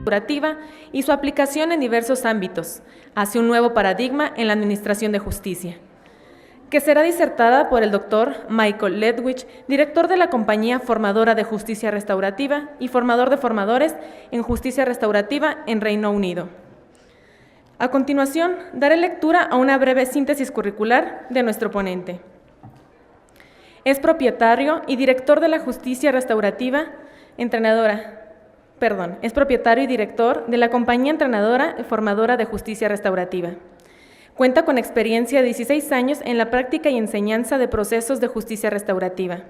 Restaurativa y su aplicación en diversos ámbitos, hacia un nuevo paradigma en la administración de justicia, que será disertada por el doctor Michael Ledwige, director de la compañía formadora de Justicia Restaurativa y formador de formadores en Justicia Restaurativa en Reino Unido. A continuación, daré lectura a una breve síntesis curricular de nuestro ponente. Es propietario y director de la Justicia Restaurativa, es propietario y director de la compañía entrenadora y formadora de Justicia Restaurativa. Cuenta con experiencia de 16 años en la práctica y enseñanza de procesos de justicia restaurativa.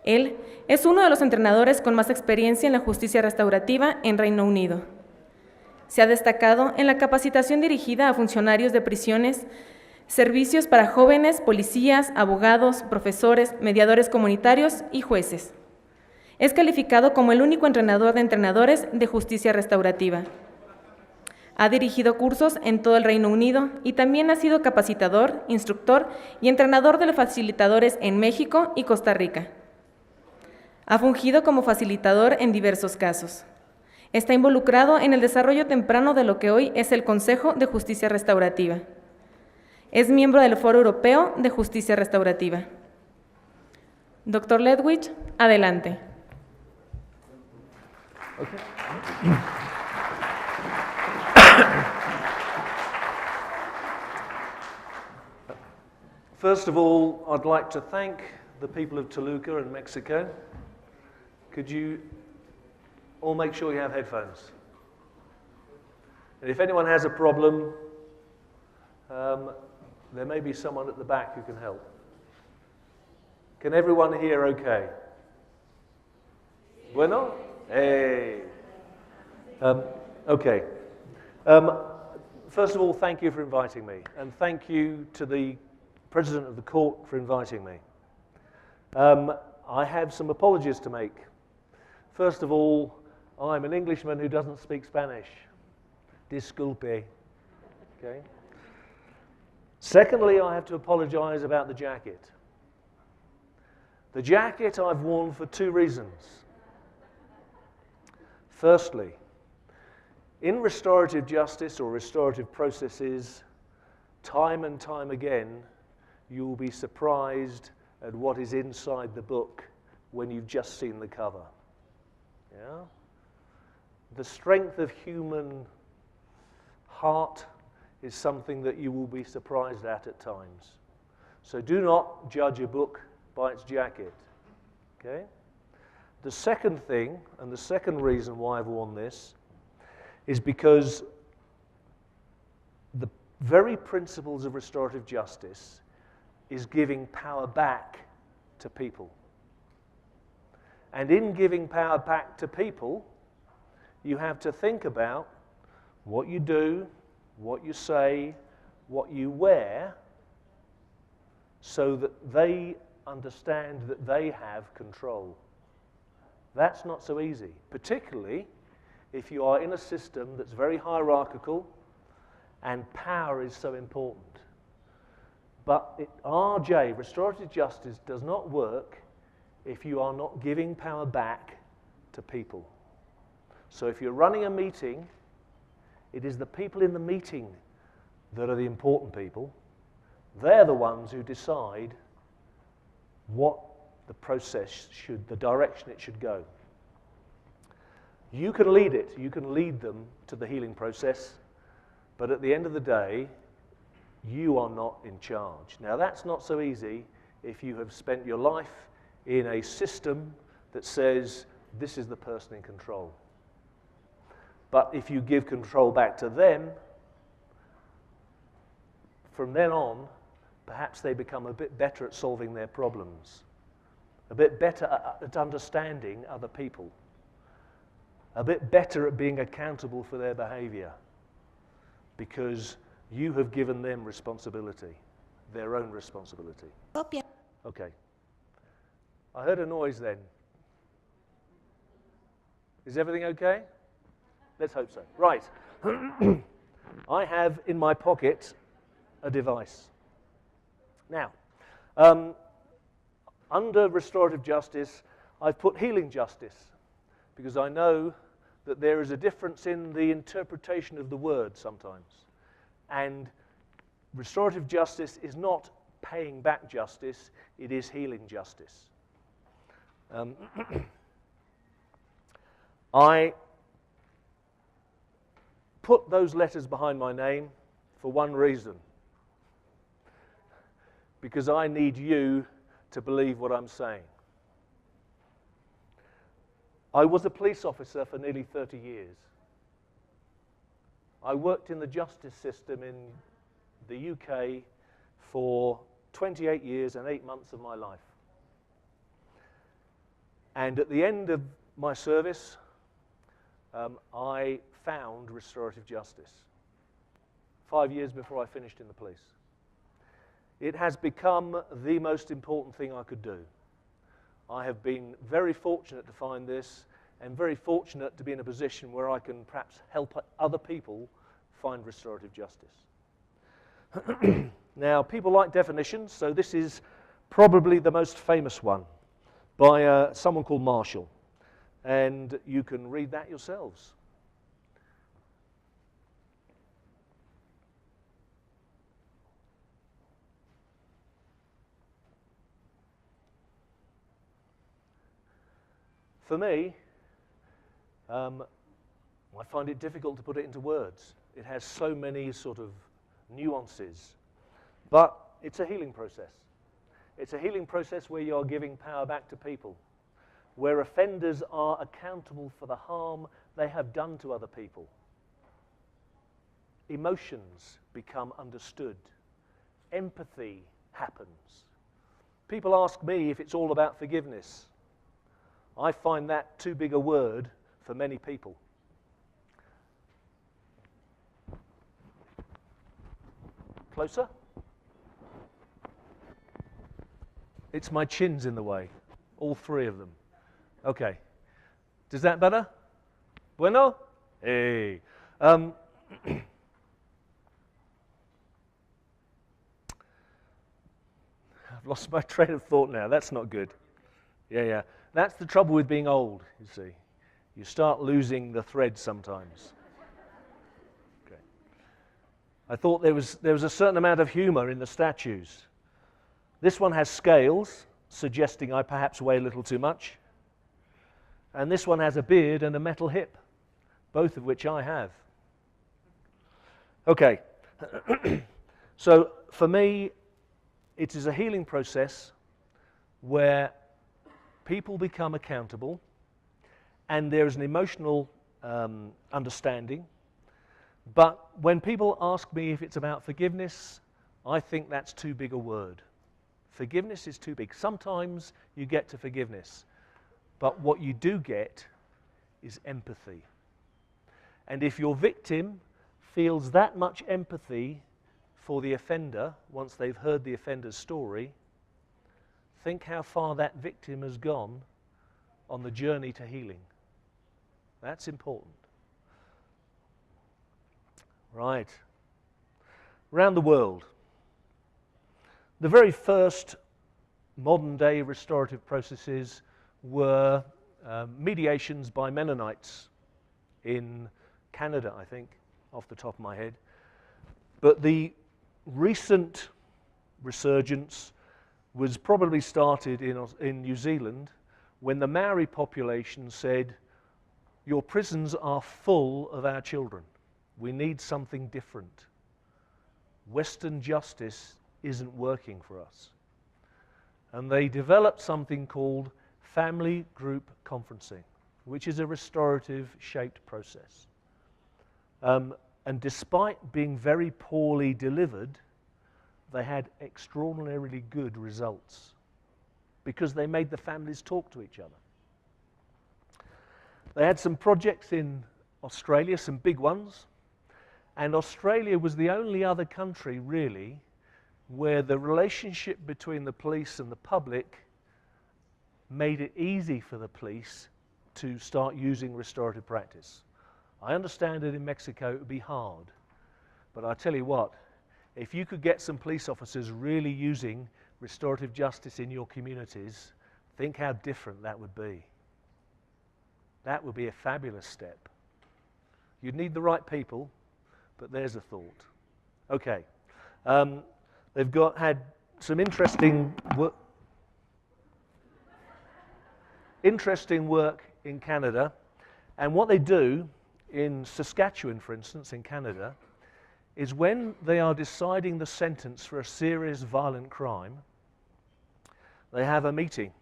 Él es uno de los entrenadores con más experiencia en la justicia restaurativa en Reino Unido. Se ha destacado en la capacitación dirigida a funcionarios de prisiones, servicios para jóvenes, policías, abogados, profesores, mediadores comunitarios y jueces. Es calificado como el único entrenador de entrenadores de justicia restaurativa. Ha dirigido cursos en todo el Reino Unido y también ha sido capacitador, instructor y entrenador de los facilitadores en México y Costa Rica. Ha fungido como facilitador en diversos casos. Está involucrado en el desarrollo temprano de lo que hoy es el Consejo de Justicia Restaurativa. Es miembro del Foro Europeo de Justicia Restaurativa. Doctor Ledwige, adelante. Okay. First of all, I'd like to thank the people of Toluca and Mexico. Could you all make sure you have headphones? And if anyone has a problem, there may be someone at the back who can help. Can everyone hear okay? Bueno? Hey. Okay. First of all, thank you for inviting me, and thank you to the President of the Court for inviting me. I have some apologies to make. First of all, I'm an Englishman who doesn't speak Spanish. Disculpe. Okay. Secondly, I have to apologize about the jacket. The jacket I've worn for two reasons. Firstly, in restorative justice or restorative processes, time and time again, you will be surprised at what is inside the book when you've just seen the cover. Yeah? The strength of human heart is something that you will be surprised at times. So do not judge a book by its jacket. Okay? The second thing, and the second reason why I've worn this, is because the very principles of restorative justice is giving power back to people. And in giving power back to people, you have to think about what you do, what you say, what you wear, so that they understand that they have control. That's not so easy, particularly if you are in a system that's very hierarchical and power is so important. But RJ, restorative justice, does not work if you are not giving power back to people. So if you're running a meeting, it is the people in the meeting that are the important people. They're the ones who decide what the process should, the direction it should go. You can lead it, you can lead them to the healing process, but at the end of the day, you are not in charge. Now that's not so easy if you have spent your life in a system that says this is the person in control. But if you give control back to them, from then on, perhaps they become a bit better at solving their problems, a bit better at understanding other people, a bit better at being accountable for their behavior, because you have given them responsibility, their own responsibility. Okay. I heard a noise then. Is everything okay? Let's hope so. Right. I have in my pocket a device. Now, under restorative justice, I've put healing justice, because I know that there is a difference in the interpretation of the word sometimes. And restorative justice is not paying back justice, it is healing justice. I put those letters behind my name for one reason. Because I need you to believe what I'm saying. I was a police officer for nearly 30 years. I worked in the justice system in the UK for 28 years and 8 months of my life. And at the end of my service, I found restorative justice 5 years before I finished in the police. It has become the most important thing I could do. I have been very fortunate to find this, and very fortunate to be in a position where I can perhaps help other people find restorative justice. Now, people like definitions, so this is probably the most famous one by someone called Marshall, and you can read that yourselves. For me, I find it difficult to put it into words. It has so many sort of nuances, but it's a healing process. It's a healing process where you are giving power back to people, where offenders are accountable for the harm they have done to other people. Emotions become understood. Empathy happens. People ask me if it's all about forgiveness. I find that too big a word for many people. Closer? It's my chin's in the way, all three of them. Okay. Does that better? Bueno? Hey. I've lost my train of thought now. That's not good. Yeah. That's the trouble with being old, you see. You start losing the thread sometimes. Okay. I thought there was a certain amount of humor in the statues. This one has scales, suggesting I perhaps weigh a little too much. And this one has a beard and a metal hip, both of which I have. Okay. So for me, it is a healing process where people become accountable, and there is an emotional understanding. But when people ask me if it's about forgiveness, I think that's too big a word. Forgiveness is too big. Sometimes you get to forgiveness, but what you do get is empathy. And if your victim feels that much empathy for the offender once they've heard the offender's story, think how far that victim has gone on the journey to healing. That's important. Right. Around the world, the very first modern-day restorative processes were mediations by Mennonites in Canada, I think, off the top of my head. But the recent resurgence was probably started in New Zealand when the Maori population said, your prisons are full of our children. We need something different. Western justice isn't working for us. And they developed something called family group conferencing, which is a restorative shaped process. And despite being very poorly delivered, they had extraordinarily good results because they made the families talk to each other. They had some projects in Australia, some big ones, and Australia was the only other country, really, where the relationship between the police and the public made it easy for the police to start using restorative practice. I understand that in Mexico it would be hard, but I tell you what, if you could get some police officers really using restorative justice in your communities, think how different that would be. That would be a fabulous step. You'd need the right people, but there's a thought. Okay. They've had some interesting work in Canada, and what they do in Saskatchewan, for instance, in Canada, is when they are deciding the sentence for a serious violent crime, they have a meeting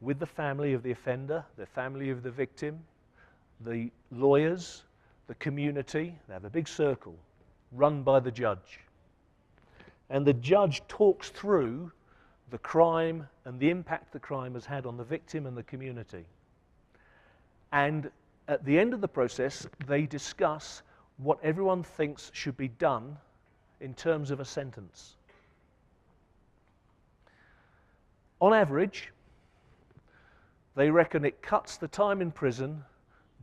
with the family of the offender, the family of the victim, the lawyers, the community. They have a big circle run by the judge. And the judge talks through the crime and the impact the crime has had on the victim and the community. And at the end of the process, they discuss what everyone thinks should be done in terms of a sentence. On average, they reckon it cuts the time in prison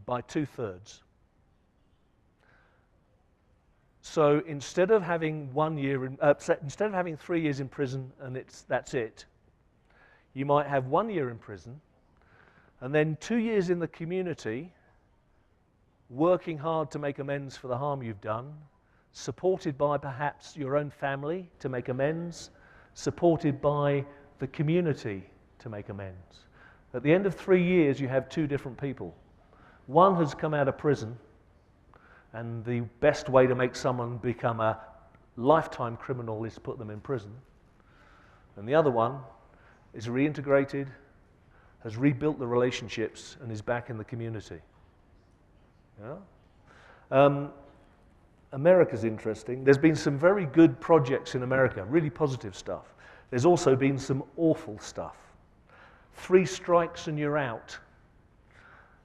by 2/3. So instead of having 1 year, instead of having 3 years in prison and that's it, you might have 1 year in prison and then 2 years in the community, working hard to make amends for the harm you've done, supported by perhaps your own family to make amends, supported by the community to make amends. At the end of 3 years, you have two different people. One has come out of prison, and the best way to make someone become a lifetime criminal is to put them in prison. And the other one is reintegrated, has rebuilt the relationships, and is back in the community. Yeah? America's interesting. There's been some very good projects in America, really positive stuff. There's also been some awful stuff. 3 strikes and you're out.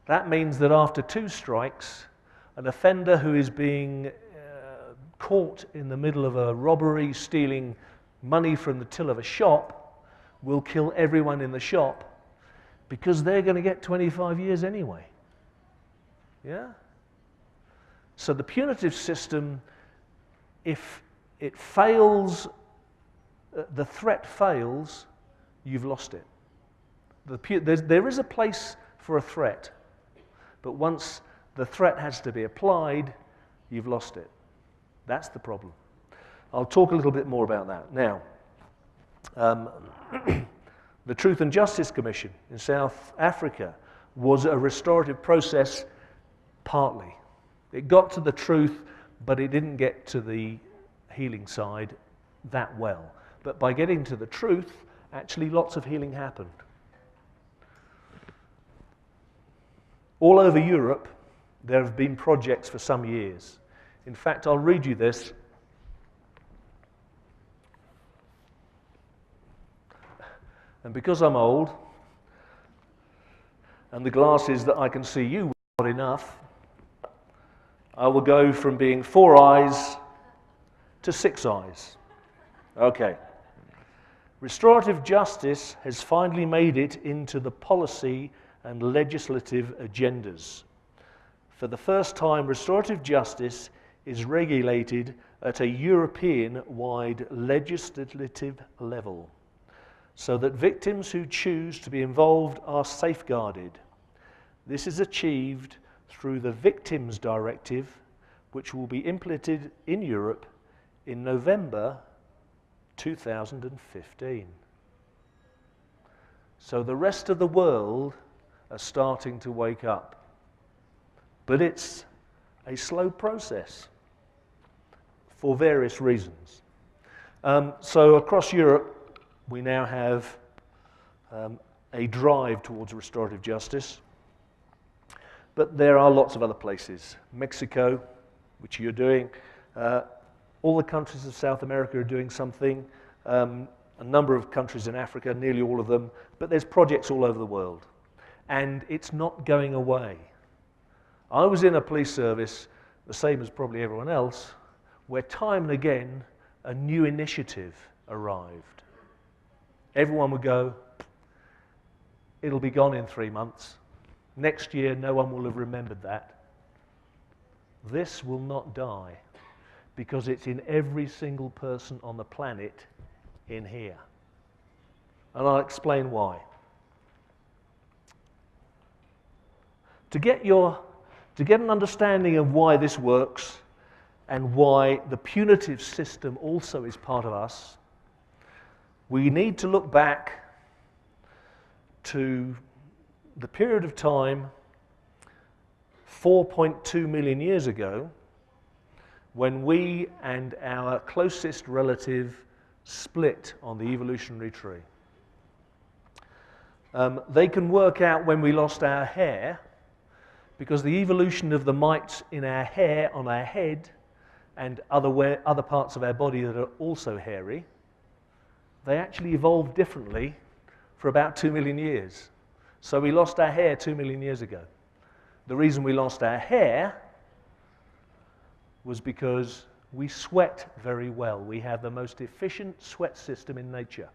That means that after 2 strikes, an offender who is being caught in the middle of a robbery, stealing money from the till of a shop, will kill everyone in the shop because they're going to get 25 years anyway. Yeah? So the punitive system, if it fails, the threat fails, you've lost it. There is a place for a threat, but once the threat has to be applied, you've lost it. That's the problem. I'll talk a little bit more about that. Now, the Truth and Justice Commission in South Africa was a restorative process partly. It got to the truth, but it didn't get to the healing side that well. But by getting to the truth, actually lots of healing happened. All over Europe, there have been projects for some years. In fact, I'll read you this. And because I'm old, and the glasses that I can see you with are not enough, I will go from being 4 eyes to 6 eyes. Okay. Restorative justice has finally made it into the policy and legislative agendas. For the first time, restorative justice is regulated at a European-wide legislative level, so that victims who choose to be involved are safeguarded. This is achieved through the Victims Directive, which will be implemented in Europe in November 2015. So the rest of the world are starting to wake up. But it's a slow process for various reasons. So across Europe, we now have a drive towards restorative justice. But there are lots of other places. Mexico, which you're doing. All the countries of South America are doing something. A number of countries in Africa, nearly all of them. But there's projects all over the world. And it's not going away. I was in a police service, the same as probably everyone else, where time and again a new initiative arrived. Everyone would go, it'll be gone in 3 months. Next year, no one will have remembered that. This will not die because it's in every single person on the planet in here. and I'll explain why. To get an understanding of why this works and why the punitive system also is part of us, we need to look back to the period of time 4.2 million years ago when we and our closest relative split on the evolutionary tree. They can work out when we lost our hair, because the evolution of the mites in our hair on our head and other parts of our body that are also hairy, they actually evolved differently for about 2 million years. So we lost our hair 2 million years ago. The reason we lost our hair was because we sweat very well. We have the most efficient sweat system in nature.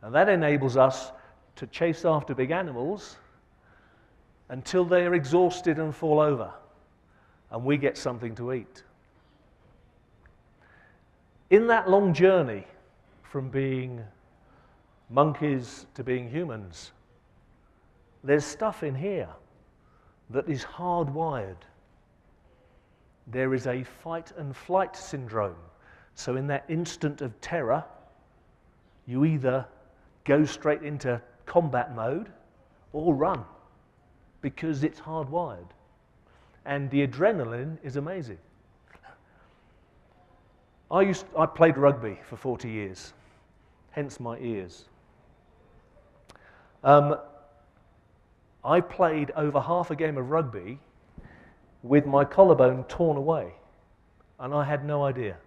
And that enables us to chase after big animals until they are exhausted and fall over, and we get something to eat. In that long journey from being monkeys to being humans, there's stuff in here that is hardwired. There is a fight and flight syndrome. So in that instant of terror, you either go straight into combat mode or run, because it's hardwired. And the adrenaline is amazing. I played rugby for 40 years, hence my ears. I played over half a game of rugby with my collarbone torn away, and I had no idea.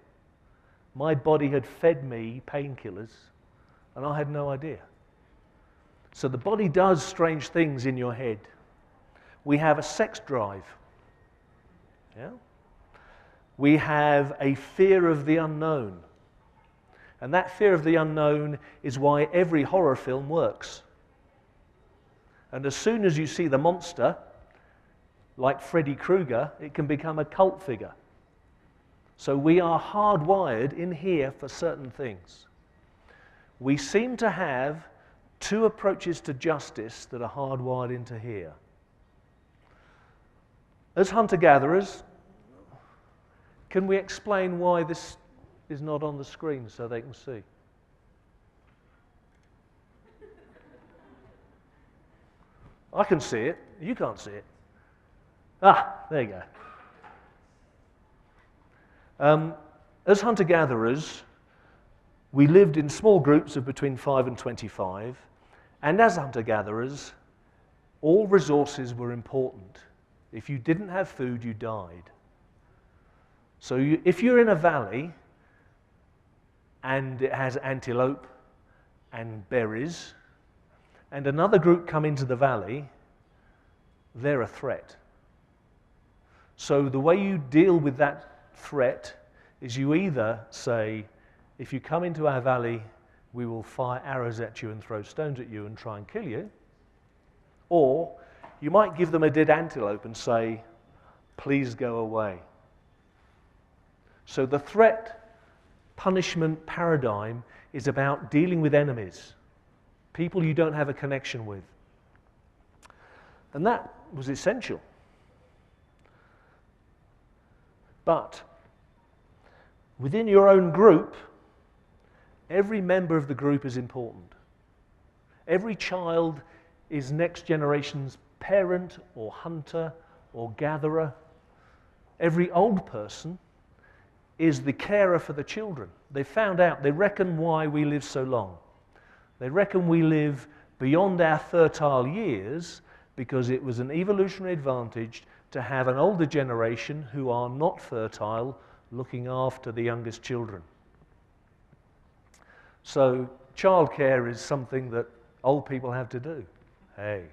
My body had fed me painkillers, and I had no idea. So the body does strange things in your head. We have a sex drive. Yeah? We have a fear of the unknown. And that fear of the unknown is why every horror film works. And as soon as you see the monster, like Freddy Krueger, it can become a cult figure. So we are hardwired in here for certain things. We seem to have two approaches to justice that are hardwired into here. As hunter-gatherers, can we explain why this is not on the screen so they can see? I can see it. You can't see it. Ah, there you go. As hunter-gatherers, we lived in small groups of between 5 and 25, and as hunter-gatherers, all resources were important. If you didn't have food, you died. So if you're in a valley and it has antelope and berries, and another group come into the valley, they're a threat. So the way you deal with that threat is you either say, if you come into our valley, we will fire arrows at you and throw stones at you and try and kill you. Or you might give them a dead antelope and say, please go away. So the threat punishment paradigm is about dealing with enemies, people you don't have a connection with. And that was essential. But within your own group, every member of the group is important. Every child is next generation's parent or hunter or gatherer. Every old person is the carer for the children. They found out, they reckon why we live so long. They reckon we live beyond our fertile years because it was an evolutionary advantage to have an older generation who are not fertile looking after the youngest children. So childcare is something that old people have to do. Hey.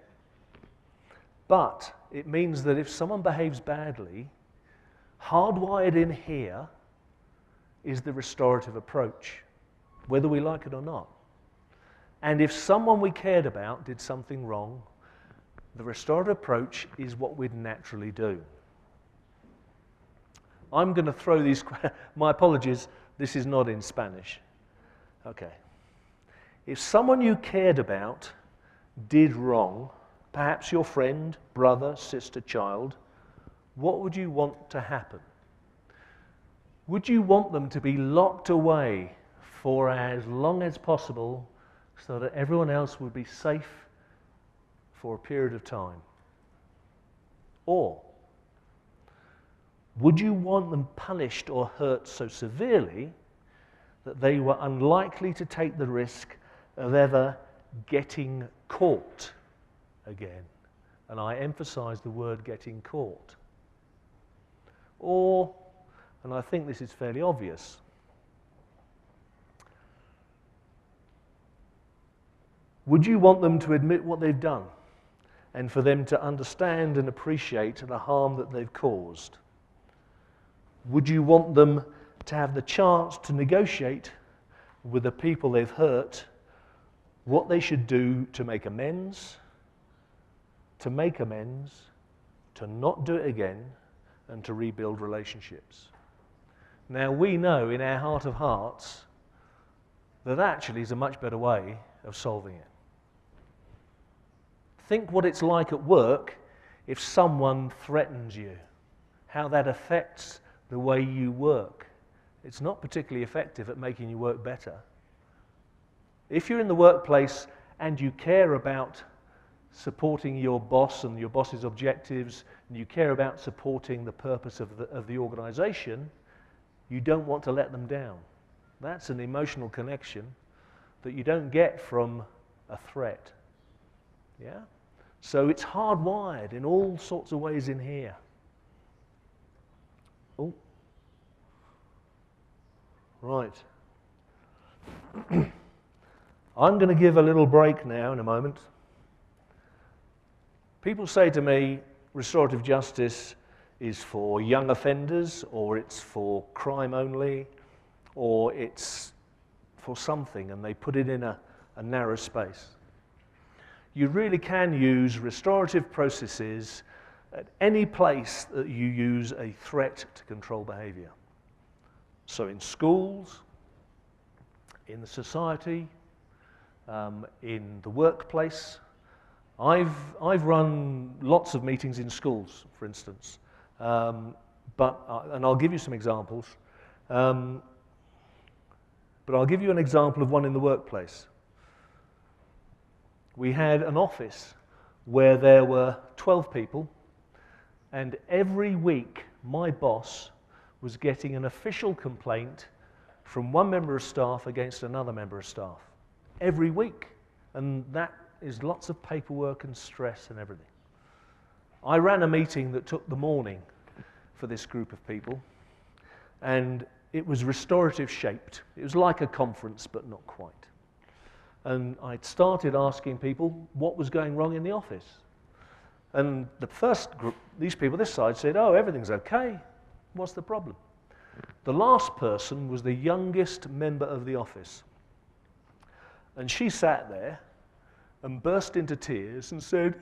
But it means that if someone behaves badly, hardwired in here is the restorative approach, whether we like it or not. And if someone we cared about did something wrong, the restorative approach is what we'd naturally do. I'm going to throw these, my apologies, this is not in Spanish. Okay. If someone you cared about did wrong, perhaps your friend, brother, sister, child, what would you want to happen? Would you want them to be locked away for as long as possible so that everyone else would be safe for a period of time? Or would you want them punished or hurt so severely that they were unlikely to take the risk of ever getting caught again? And I emphasize the word getting caught. Or, and I think this is fairly obvious, would you want them to admit what they've done and for them to understand and appreciate the harm that they've caused? Would you want them to have the chance to negotiate with the people they've hurt what they should do to make amends, to not do it again, and to rebuild relationships? Now, we know in our heart of hearts that actually is a much better way of solving it. Think what it's like at work if someone threatens you, how that affects the way you work. It's not particularly effective at making you work better. If you're in the workplace and you care about supporting your boss and your boss's objectives, and you care about supporting the purpose of the organization, you don't want to let them down. That's an emotional connection that you don't get from a threat. Yeah? So it's hardwired in all sorts of ways in here. Oh. Right. I'm going to give a little break now in a moment. People say to me, restorative justice is for young offenders, or it's for crime only, or it's for something, and they put it in a narrow space. You really can use restorative processes at any place that you use a threat to control behavior. So in schools, in the society, in the workplace. I've run lots of meetings in schools, for instance, and I'll give you some examples. But I'll give you an example of one in the workplace. We had an office where there were 12 people, and every week my boss was getting an official complaint from one member of staff against another member of staff. Every week. And that is lots of paperwork and stress and everything. I ran a meeting that took the morning for this group of people, and it was restorative shaped. It was like a conference, but not quite. And I'd started asking people what was going wrong in the office. And the first group, these people this side, said, "Oh, everything's okay. What's the problem?" The last person was the youngest member of the office. And she sat there and burst into tears and said,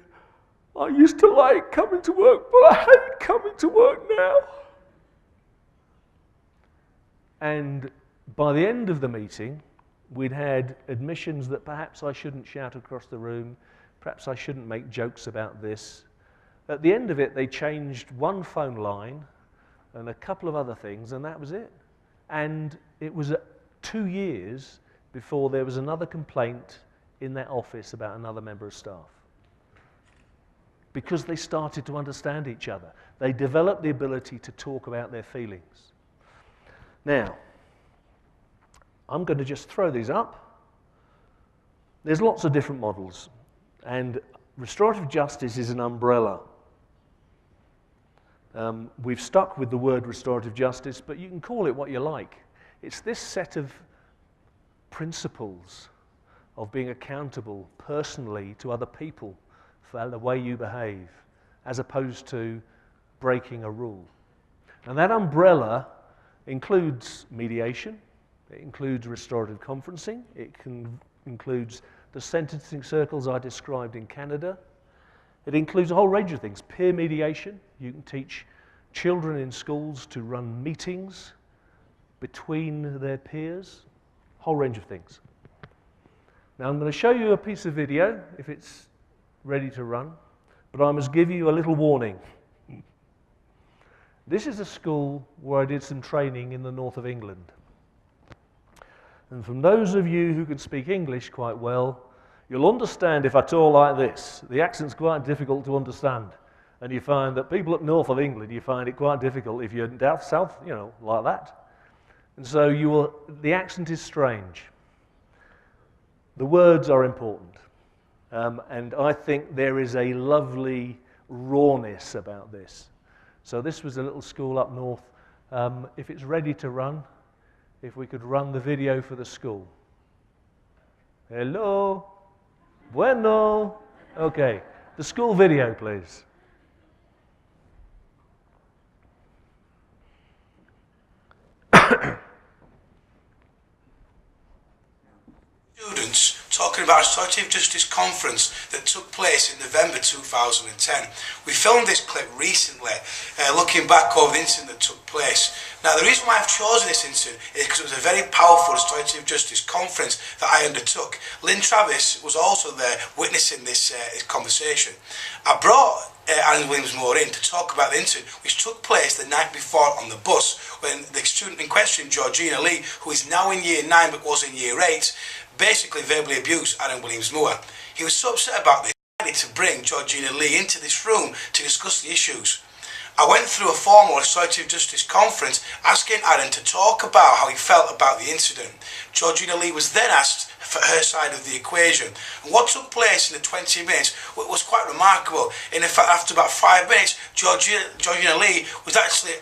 "I used to like coming to work, but I hate coming to work now." And by the end of the meeting, we'd had admissions that perhaps I shouldn't shout across the room, perhaps I shouldn't make jokes about this. At the end of it, they changed one phone line and a couple of other things, and that was it. And it was 2 years before there was another complaint in that office about another member of staff. Because they started to understand each other. They developed the ability to talk about their feelings. Now, I'm going to just throw these up. There's lots of different models, and restorative justice is an umbrella. We've stuck with the word restorative justice, but you can call it what you like. It's this set of principles of being accountable personally to other people for the way you behave, as opposed to breaking a rule. And that umbrella includes mediation, it includes restorative conferencing, it includes the sentencing circles I described in Canada. It includes a whole range of things. Peer mediation, you can teach children in schools to run meetings between their peers, a whole range of things. Now I'm going to show you a piece of video, if it's ready to run, but I must give you a little warning. This is a school where I did some training in the north of England. And from those of you who can speak English quite well, you'll understand if I talk like this. The accent's quite difficult to understand. And you find that people up north of England, you find it quite difficult if you're down south, you know, like that. And so the accent is strange. The words are important. And I think there is a lovely rawness about this. So this was a little school up north. If it's ready to run, if we could run the video for the school. Hello? Bueno? Okay, the school video, please. Students talking about a Restorative Justice conference that took place in November 2010. We filmed this clip recently, looking back over the incident that took place. Now, the reason why I've chosen this incident is because it was a very powerful Restorative Justice conference that I undertook. Lynn Travis was also there witnessing this conversation. I brought Aaron Williams-Moore in to talk about the incident which took place the night before on the bus when the student in question, Georgina Lee, who is now in year 9 but was in year 8, basically verbally abused Aaron Williams-Moore. He was so upset about this, he decided to bring Georgina Lee into this room to discuss the issues. I went through a formal Restorative Justice conference asking Aaron to talk about how he felt about the incident. Georgina Lee was then asked for her side of the equation. And what took place in the 20 minutes was quite remarkable. In fact, after about 5 minutes, Georgina Lee was actually,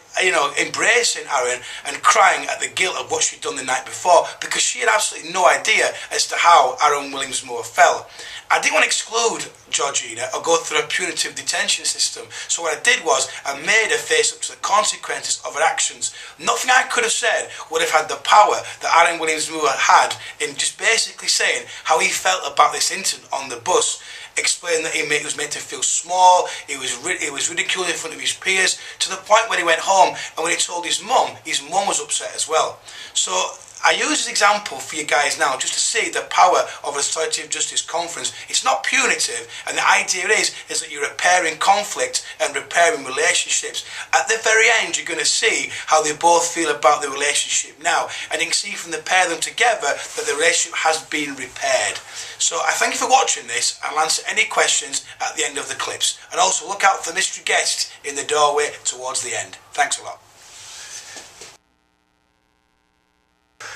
embracing Aaron and crying at the guilt of what she'd done the night before because she had absolutely no idea as to how Aaron Williams-Moore felt. I didn't want to exclude Georgina or go through a punitive detention system. So what I did was I made her face up to the consequences of her actions. Nothing I could have said would have had the power that Aaron Williams-Moore had in just basically saying how he felt about this incident on the bus. Explained that he was made to feel small, he was ridiculed in front of his peers, to the point where he went home and when he told his mum was upset as well. So I use this example for you guys now just to see the power of a Restorative Justice conference. It's not punitive, and the idea is that you're repairing conflict and repairing relationships. At the very end, you're going to see how they both feel about the relationship now, and you can see from the pair of them together that the relationship has been repaired. So I thank you for watching this. I'll answer any questions at the end of the clips. And also look out for the mystery guest in the doorway towards the end. Thanks a lot.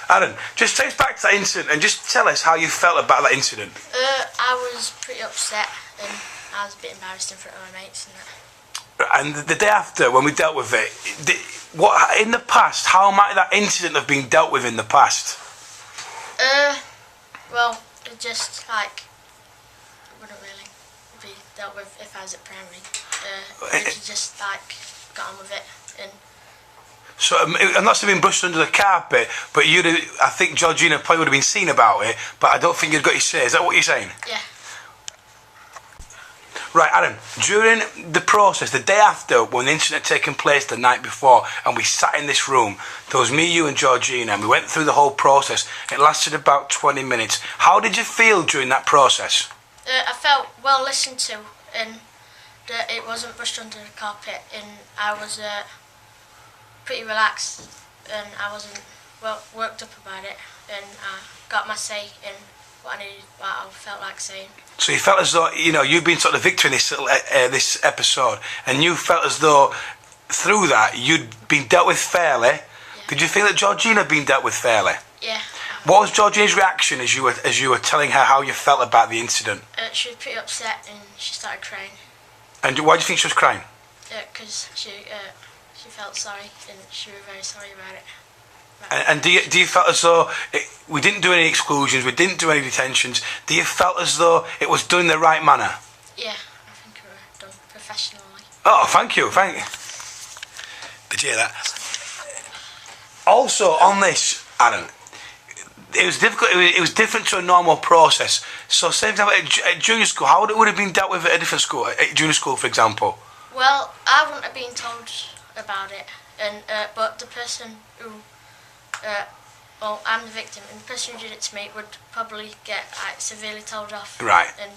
Aaron, just take us back to that incident and just tell us how you felt about that incident. I was pretty upset and I was a bit embarrassed in front of my mates and that. And the day after, when we dealt with it, what in the past, how might that incident have been dealt with in the past? Well, it just wouldn't really be dealt with if I was at primary. You just got on with it and. So I'm not saying brushed under the carpet, but I think Georgina probably would have been seen about it, but I don't think you'd got your say. Is that what you're saying? Yeah. Right, Aaron, during the process, the day after, when the incident had taken place the night before, and we sat in this room, there was me, you and Georgina, and we went through the whole process. It lasted about 20 minutes. How did you feel during that process? I felt well listened to, and that it wasn't brushed under the carpet, and I was pretty relaxed, and I wasn't worked up about it, and I got my say in what I felt like saying. So you felt as though you've been sort of the victor in this episode, and you felt as though through that you'd been dealt with fairly. Yeah. Did you feel that Georgina had been dealt with fairly? Yeah. What was Georgina's reaction as you were telling her how you felt about the incident? She was pretty upset and she started crying. And why do you think she was crying? Because she felt sorry and she was very sorry about it. And do you felt as though we didn't do any exclusions, we didn't do any detentions? Do you felt as though it was done in the right manner? Yeah, I think it was done professionally. Oh, thank you. Did you hear that? Also, on this, Aaron, it was difficult. It was different to a normal process. So, say for example, at junior school, how would it have been dealt with at a different school, at junior school, for example? Well, I wouldn't have been told about it, and but the person who well, I'm the victim, and the person who did it to me would probably get severely told off. Right. And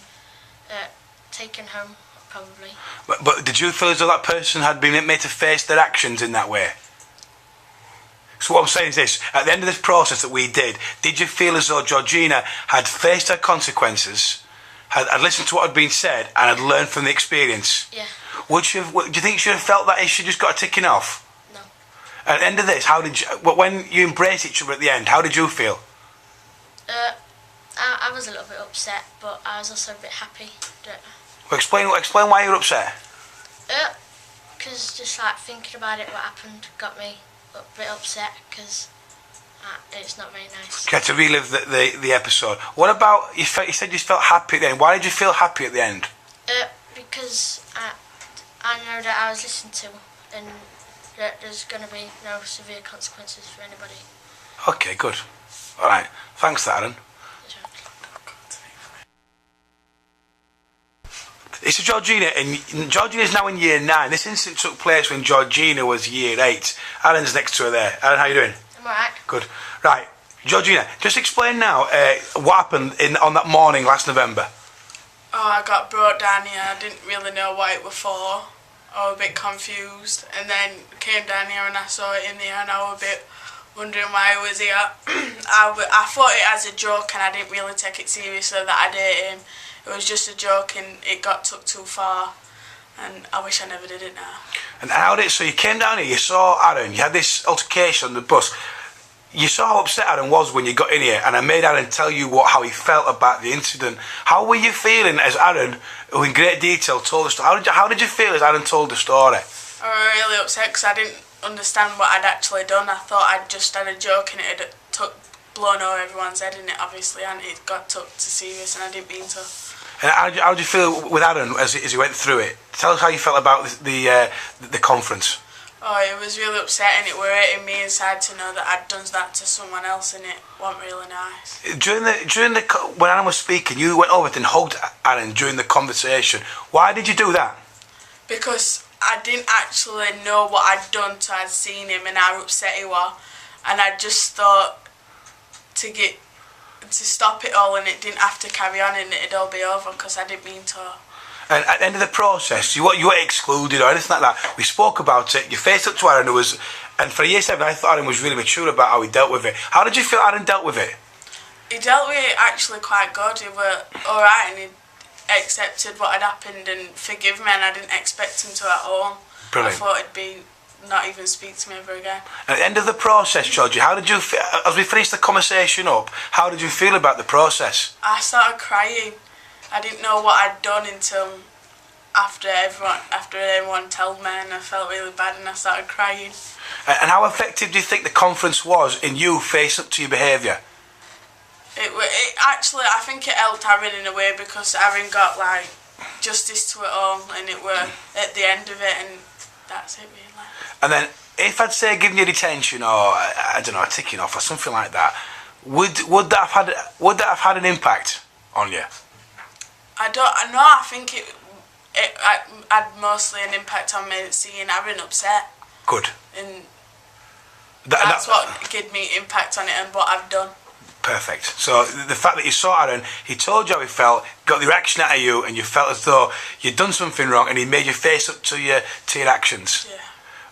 taken home, probably. But did you feel as though that person had been made to face their actions in that way? So what I'm saying is this, at the end of this process that we did you feel as though Georgina had faced her consequences, had listened to what had been said, and had learned from the experience? Yeah. Do you think she should have felt that she just got a ticking off? No. At the end of this, when you embrace each other at the end, how did you feel? I was a little bit upset, but I was also a bit happy. Well, explain why you're upset. Because just like thinking about it, what happened got me a bit upset, because it's not very nice. You had to relive the episode. What about, you said you felt happy at the end. Why did you feel happy at the end? Because I know that I was listened to, and that there's going to be no severe consequences for anybody. Okay, good. All right. Thanks, Aaron. It's Georgina, and Georgina is now in year 9. This incident took place when Georgina was year 8. Aaron's next to her there. Aaron, how you doing? I'm alright. Good. Right, Georgina, just explain now what happened on that morning last November. Oh, I got brought down here. I didn't really know what it was for. I was a bit confused, and then came down here and I saw it in there, and I was a bit wondering why I was here. I thought it as a joke, and I didn't really take it seriously that I did him. It was just a joke, and it got took too far, and I wish I never did it now. And so you came down here, you saw Aaron, you had this altercation on the bus. You saw how upset Aaron was when you got in here, and I made Aaron tell you how he felt about the incident. How were you feeling as Aaron, who in great detail told the story? How did you feel as Aaron told the story? I was really upset because I didn't understand what I'd actually done. I thought I'd just had a joke, and it had blown over everyone's head in it, obviously, and it got took to serious, and I didn't mean to. And how did you feel with Aaron as he went through it? Tell us how you felt about the conference. Oh, it was really upsetting. It were hurting me inside to know that I'd done that to someone else, and it wasn't really nice. When Aaron was speaking, you went over and hugged Aaron during the conversation. Why did you do that? Because I didn't actually know what I'd done till I'd seen him and how upset he was, and I just thought to stop it all, and it didn't have to carry on, and it'd all be over, because I didn't mean to. And at the end of the process, you weren't excluded or anything like that. We spoke about it. You faced up to Aaron, and for year 7, I thought Aaron was really mature about how he dealt with it. How did you feel Aaron dealt with it? He dealt with it actually quite good. He were alright, and he accepted what had happened and forgive me, and I didn't expect him to at all. Brilliant. I thought it'd be not even speak to me ever again. And at the end of the process, Georgie, how did you feel, as we finished the conversation up, how did you feel about the process? I started crying. I didn't know what I'd done until after everyone told me, and I felt really bad, and I started crying. And how effective do you think the conference was in you facing up to your behaviour? It actually, I think it helped Aaron in a way, because Aaron got like justice to it all, and it were at the end of it, and that's it really. And then, if I'd say giving you detention, or I don't know, a ticking off or something like that, would that have had an impact on you? I know. I think it had mostly an impact on me seeing Aaron upset. Good. And that's what gave me impact on it and what I've done. Perfect. So the fact that you saw Aaron, he told you how he felt, got the reaction out of you, and you felt as though you'd done something wrong, and he made you face up to your actions. Yeah.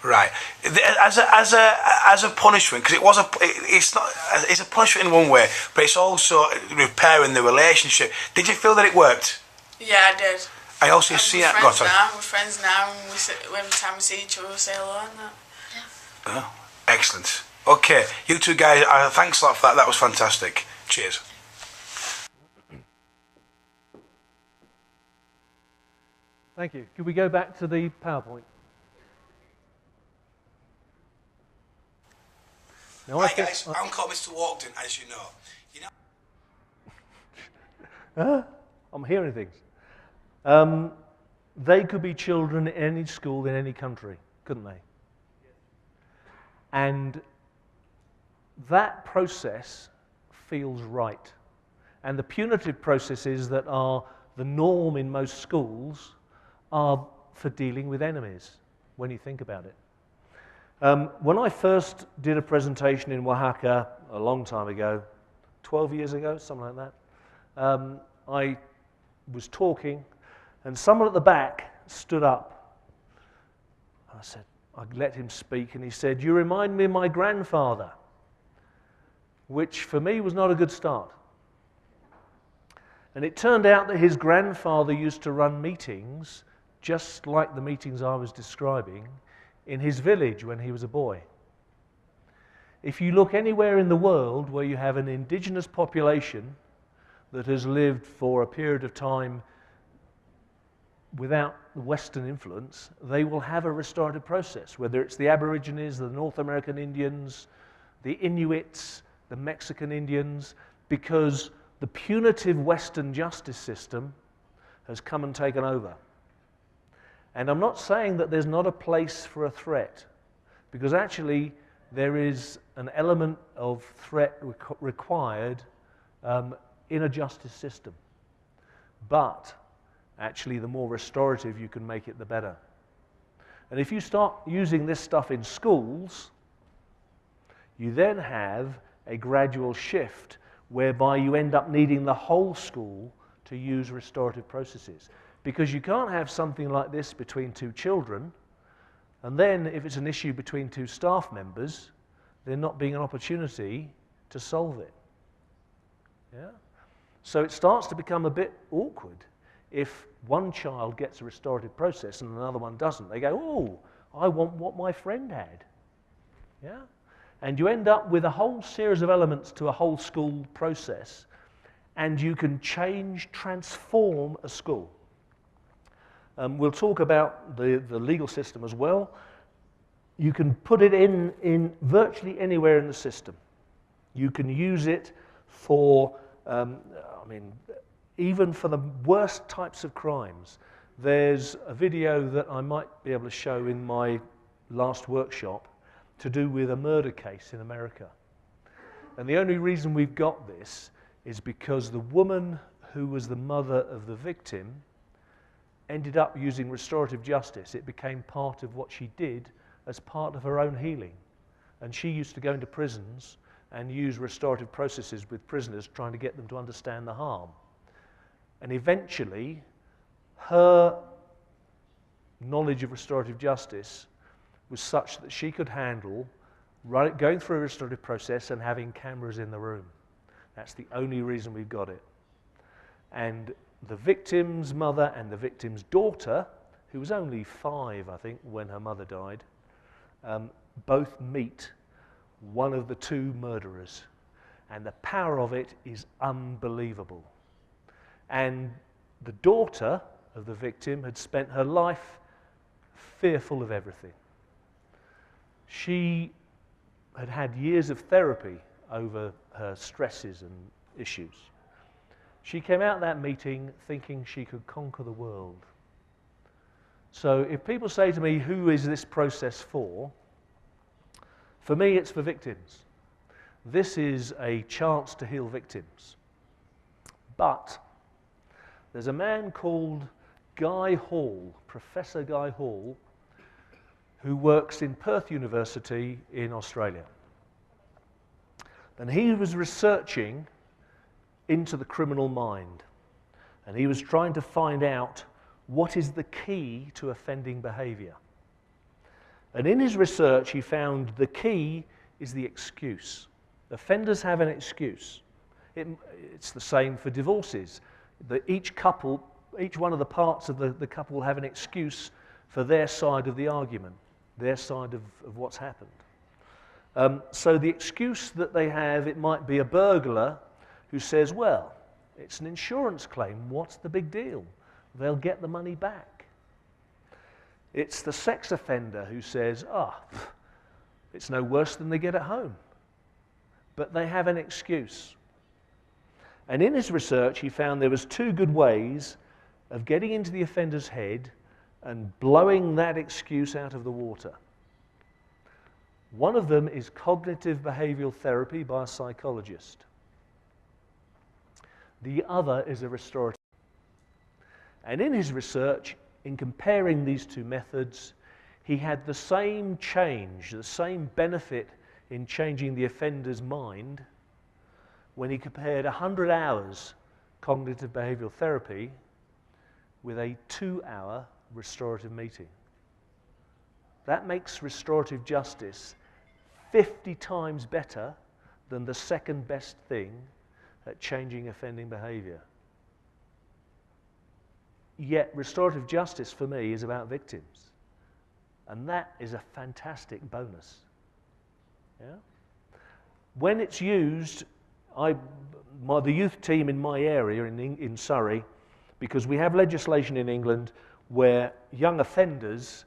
Right. As a punishment, because it's a punishment in one way, but it's also repairing the relationship. Did you feel that it worked? Yeah, I did. I also see that. We're friends now, and every time we see each other, we say hello and that. Yeah. Oh, excellent. Okay, you two guys, thanks a lot for that. That was fantastic. Cheers. Thank you. Could we go back to the PowerPoint? Now, Hi guys, I'm called Mr. Walkden, as you know. I'm hearing things. They could be children in any school in any country, couldn't they? And that process feels right. And the punitive processes that are the norm in most schools are for dealing with enemies, when you think about it. When I first did a presentation in Oaxaca a long time ago, 12 years ago, something like that, I was talking, and someone at the back stood up. I let him speak, and he said, "You remind me of my grandfather," which for me was not a good start. And it turned out that his grandfather used to run meetings, just like the meetings I was describing, in his village when he was a boy. If you look anywhere in the world where you have an indigenous population that has lived for a period of time without Western influence, they will have a restorative process, whether it's the Aborigines, the North American Indians, the Inuits, the Mexican Indians, because the punitive Western justice system has come and taken over. And I'm not saying that there's not a place for a threat, because actually there is an element of threat required in a justice system. But actually, the more restorative you can make it, the better. And if you start using this stuff in schools, you then have a gradual shift whereby you end up needing the whole school to use restorative processes. Because you can't have something like this between two children, and then if it's an issue between two staff members, there not being an opportunity to solve it. Yeah? So it starts to become a bit awkward if one child gets a restorative process and another one doesn't. They go, "Oh, I want what my friend had." Yeah? And you end up with a whole series of elements to a whole school process, and you can transform a school. We'll talk about the legal system as well. You can put it in virtually anywhere in the system. You can use it for, even for the worst types of crimes. There's a video that I might be able to show in my last workshop to do with a murder case in America. And the only reason we've got this is because the woman who was the mother of the victim ended up using restorative justice. It became part of what she did as part of her own healing. And she used to go into prisons and use restorative processes with prisoners, trying to get them to understand the harm. And eventually, her knowledge of restorative justice was such that she could handle going through a restorative process and having cameras in the room. That's the only reason we've got it. And the victim's mother and the victim's daughter, who was only 5, I think, when her mother died, both meet one of the 2 murderers. And the power of it is unbelievable. And the daughter of the victim had spent her life fearful of everything. She had had years of therapy over her stresses and issues. She came out of that meeting thinking she could conquer the world. So if people say to me, "Who is this process for?" For me, it's for victims. This is a chance to heal victims. But there's a man called Guy Hall, Professor Guy Hall, who works in Perth University in Australia. And he was researching into the criminal mind. And he was trying to find out what is the key to offending behavior. And in his research, he found the key is the excuse. Offenders have an excuse. It's the same for divorces. Each one of the parts of the couple will have an excuse for their side of the argument, their side of what's happened. So the excuse that they have, it might be a burglar who says, "Well, it's an insurance claim, what's the big deal? They'll get the money back." It's the sex offender who says, it's no worse than they get at home. But they have an excuse. And in his research, he found there was 2 good ways of getting into the offender's head and blowing that excuse out of the water. One of them is cognitive behavioral therapy by a psychologist. The other is a restorative. And in his research, in comparing these 2 methods, he had the same change, the same benefit in changing the offender's mind when he compared 100 hours cognitive behavioral therapy with a 2-hour restorative meeting. That makes restorative justice 50 times better than the second best thing at changing offending behavior. Yet restorative justice for me is about victims. And that is a fantastic bonus. Yeah? When it's used, the youth team in my area in Surrey, because we have legislation in England where young offenders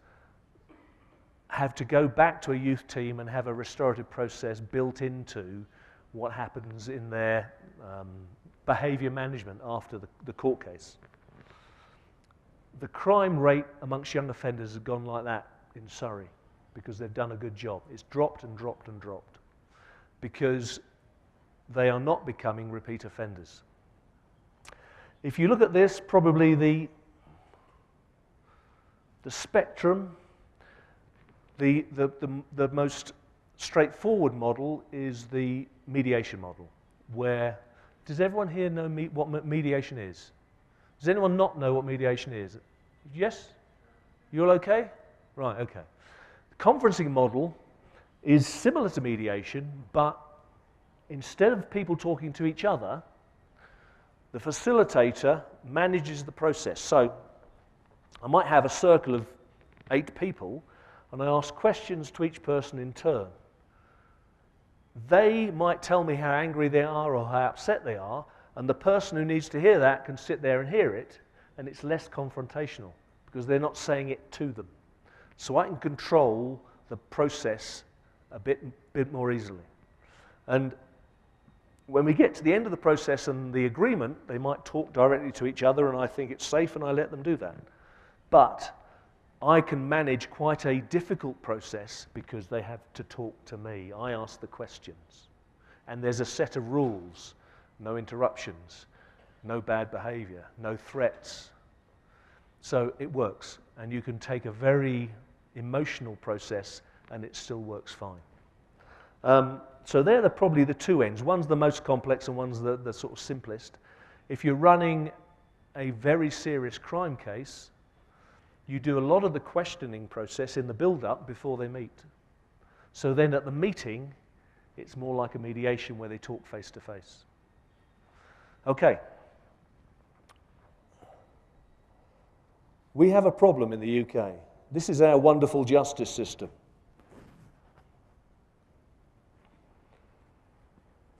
have to go back to a youth team and have a restorative process built into what happens in their behaviour management after the court case. The crime rate amongst young offenders has gone like that in Surrey because they've done a good job. It's dropped and dropped and dropped because they are not becoming repeat offenders. If you look at this, probably the spectrum, the most straightforward model is the mediation model, where, does everyone here know what mediation is? Does anyone not know what mediation is? Yes? You all okay? Right, okay. The conferencing model is similar to mediation, but instead of people talking to each other, the facilitator manages the process. So I might have a circle of 8 people, and I ask questions to each person in turn. They might tell me how angry they are or how upset they are, and the person who needs to hear that can sit there and hear it, and it's less confrontational because they're not saying it to them. So I can control the process a bit more easily. And when we get to the end of the process and the agreement, they might talk directly to each other, and I think it's safe and I let them do that. But I can manage quite a difficult process because they have to talk to me. I ask the questions. And there's a set of rules. No interruptions, no bad behavior, no threats. So it works. And you can take a very emotional process and it still works fine. So they're probably the two ends. One's the most complex and one's the sort of simplest. If you're running a very serious crime case, you do a lot of the questioning process in the build-up before they meet. So then at the meeting, it's more like a mediation where they talk face-to-face. Okay. We have a problem in the UK. This is our wonderful justice system.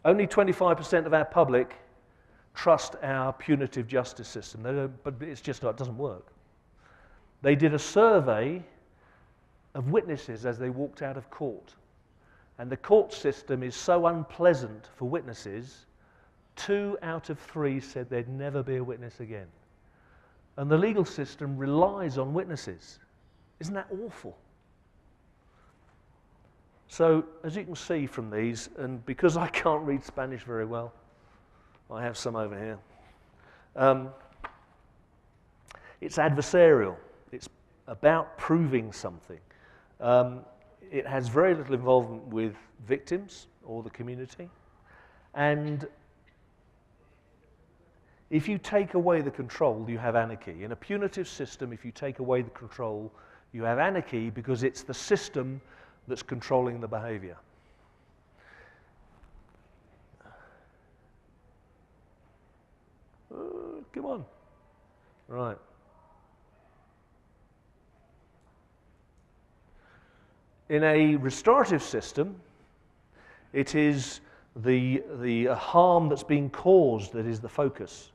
Only 25% of our public trust our punitive justice system. They don't, but it's just not, it doesn't work. They did a survey of witnesses as they walked out of court. And the court system is so unpleasant for witnesses, 2 out of 3 said they'd never be a witness again. And the legal system relies on witnesses. Isn't that awful? So, as you can see from these, and because I can't read Spanish very well, I have some over here. It's adversarial. It's about proving something. It has very little involvement with victims or the community. And if you take away the control, you have anarchy. In a punitive system, if you take away the control, you have anarchy because it's the system that's controlling the behavior. Come on. Right. In a restorative system, it is the harm that's being caused that is the focus.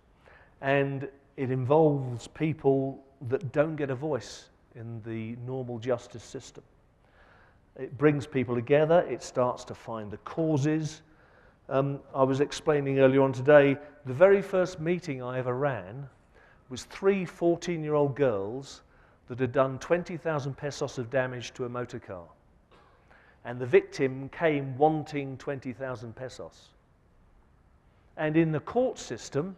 And it involves people that don't get a voice in the normal justice system. It brings people together. It starts to find the causes. I was explaining earlier on today, the very first meeting I ever ran was 3 14-year-old girls that had done 20,000 pesos of damage to a motor car. And the victim came wanting 20,000 pesos. And in the court system,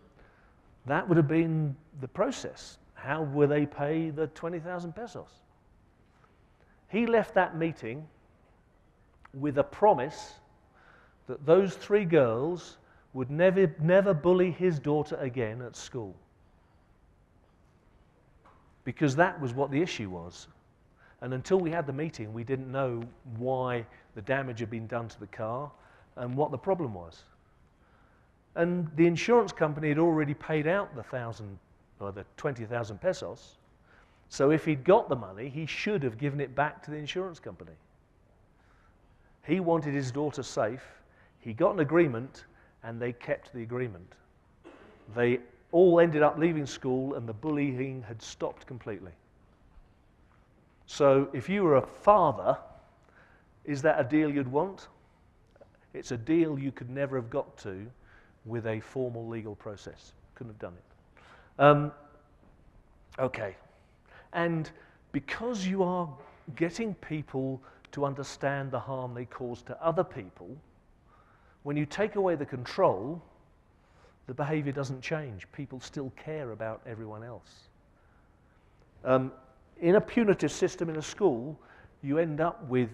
that would have been the process. How will they pay the 20,000 pesos? He left that meeting with a promise that those 3 girls would never bully his daughter again at school. Because that was what the issue was. And until we had the meeting, we didn't know why the damage had been done to the car and what the problem was. And the insurance company had already paid out the 20,000 pesos. So if he'd got the money, he should have given it back to the insurance company. He wanted his daughter safe. He got an agreement, and they kept the agreement. They all ended up leaving school, and the bullying had stopped completely. So if you were a father, is that a deal you'd want? It's a deal you could never have got to with a formal legal process. Couldn't have done it. Okay. And because you are getting people to understand the harm they cause to other people, when you take away the control, the behavior doesn't change. People still care about everyone else. In a punitive system in a school, you end up with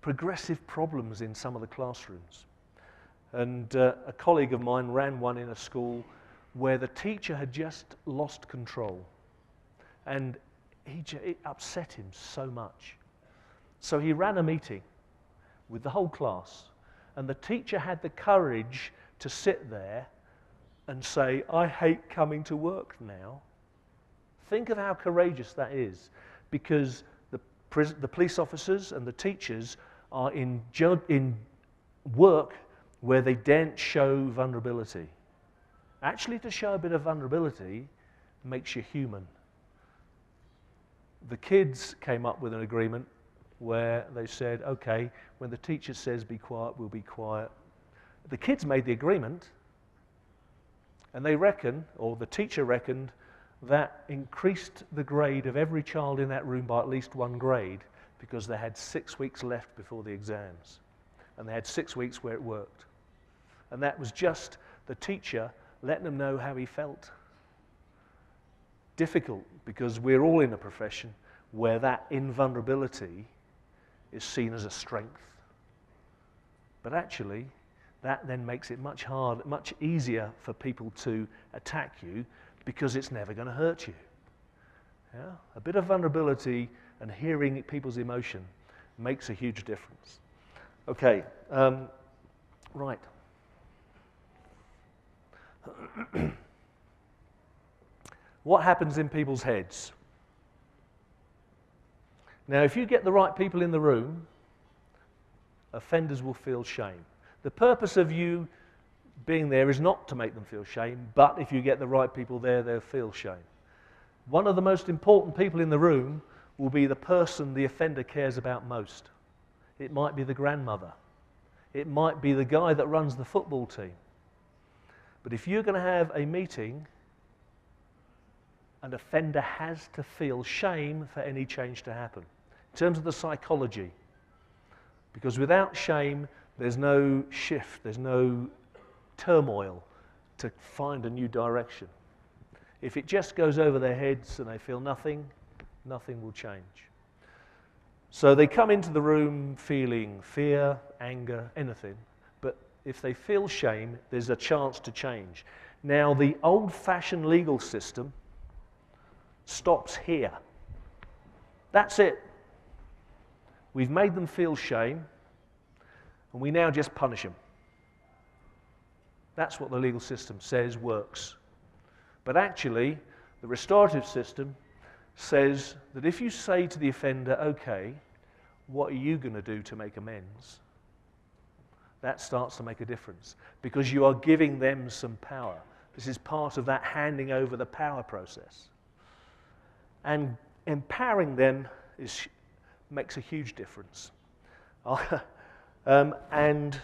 progressive problems in some of the classrooms. And a colleague of mine ran one in a school where the teacher had just lost control. And it upset him so much. So he ran a meeting with the whole class, and the teacher had the courage to sit there and say, "I hate coming to work now." Think of how courageous that is, because the police officers and the teachers are in work where they daren't show vulnerability. Actually, to show a bit of vulnerability makes you human. The kids came up with an agreement where they said, okay, when the teacher says be quiet, we'll be quiet. The kids made the agreement, and they reckon, or the teacher reckoned, that increased the grade of every child in that room by at least 1 grade, because they had 6 weeks left before the exams. And they had 6 weeks where it worked. And that was just the teacher letting them know how he felt. Difficult, because we're all in a profession where that invulnerability is seen as a strength. But actually, that then makes it much harder, much easier for people to attack you, because it's never going to hurt you. Yeah? A bit of vulnerability and hearing people's emotion makes a huge difference. Okay, right. What happens in people's heads? Now, if you get the right people in the room, offenders will feel shame. The purpose of you being there is not to make them feel shame, but if you get the right people there, they'll feel shame. One of the most important people in the room will be the person the offender cares about most. It might be the grandmother. It might be the guy that runs the football team. But if you're going to have a meeting, an offender has to feel shame for any change to happen. In terms of the psychology, because without shame, there's no shift, there's no turmoil to find a new direction. If it just goes over their heads and they feel nothing, nothing will change. So they come into the room feeling fear, anger, anything, but if they feel shame, there's a chance to change. Now, the old-fashioned legal system stops here. That's it. We've made them feel shame, and we now just punish them. That's what the legal system says works. But actually, the restorative system says that if you say to the offender, okay, what are you going to do to make amends? That starts to make a difference, because you are giving them some power. This is part of that handing over the power process. And empowering them makes a huge difference. And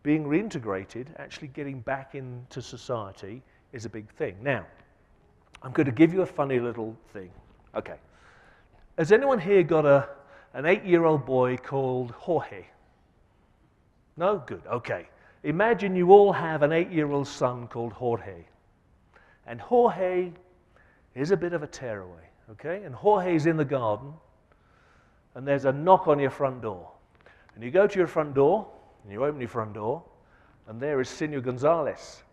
being reintegrated, actually getting back into society, is a big thing. Now, I'm going to give you a funny little thing. Okay. Has anyone here got an 8-year-old boy called Jorge? No? Good. Okay. Imagine you all have an 8-year-old son called Jorge. And Jorge is a bit of a tearaway, okay? And Jorge's in the garden, and there's a knock on your front door. And you go to your front door, and you open your front door, and there is Senor Gonzalez.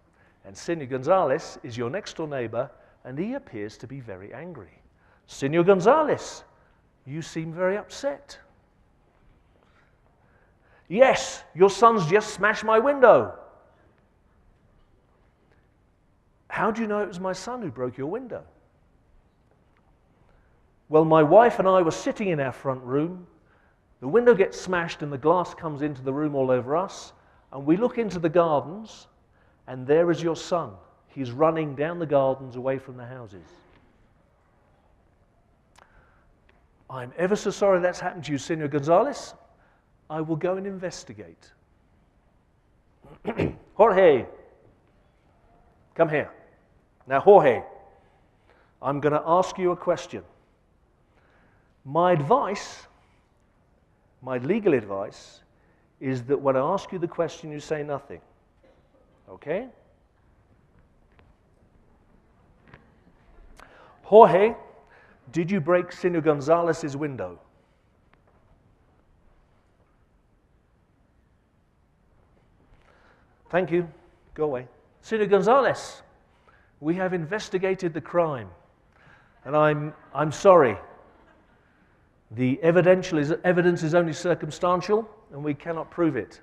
And Senor Gonzalez is your next door neighbor, and he appears to be very angry. Senor Gonzalez, you seem very upset. Yes, your son's just smashed my window. How do you know it was my son who broke your window? Well, my wife and I were sitting in our front room. The window gets smashed and the glass comes into the room all over us. And we look into the gardens, and there is your son. He's running down the gardens away from the houses. I'm ever so sorry that's happened to you, Senor Gonzalez. I will go and investigate. Jorge, come here. Now, Jorge, I'm going to ask you a question. My advice, my legal advice, is that when I ask you the question, you say nothing. Okay? Jorge, did you break Senor Gonzalez's window? Thank you. Go away. Senor Gonzalez, we have investigated the crime, and I'm sorry. The evidence is only circumstantial, and we cannot prove it.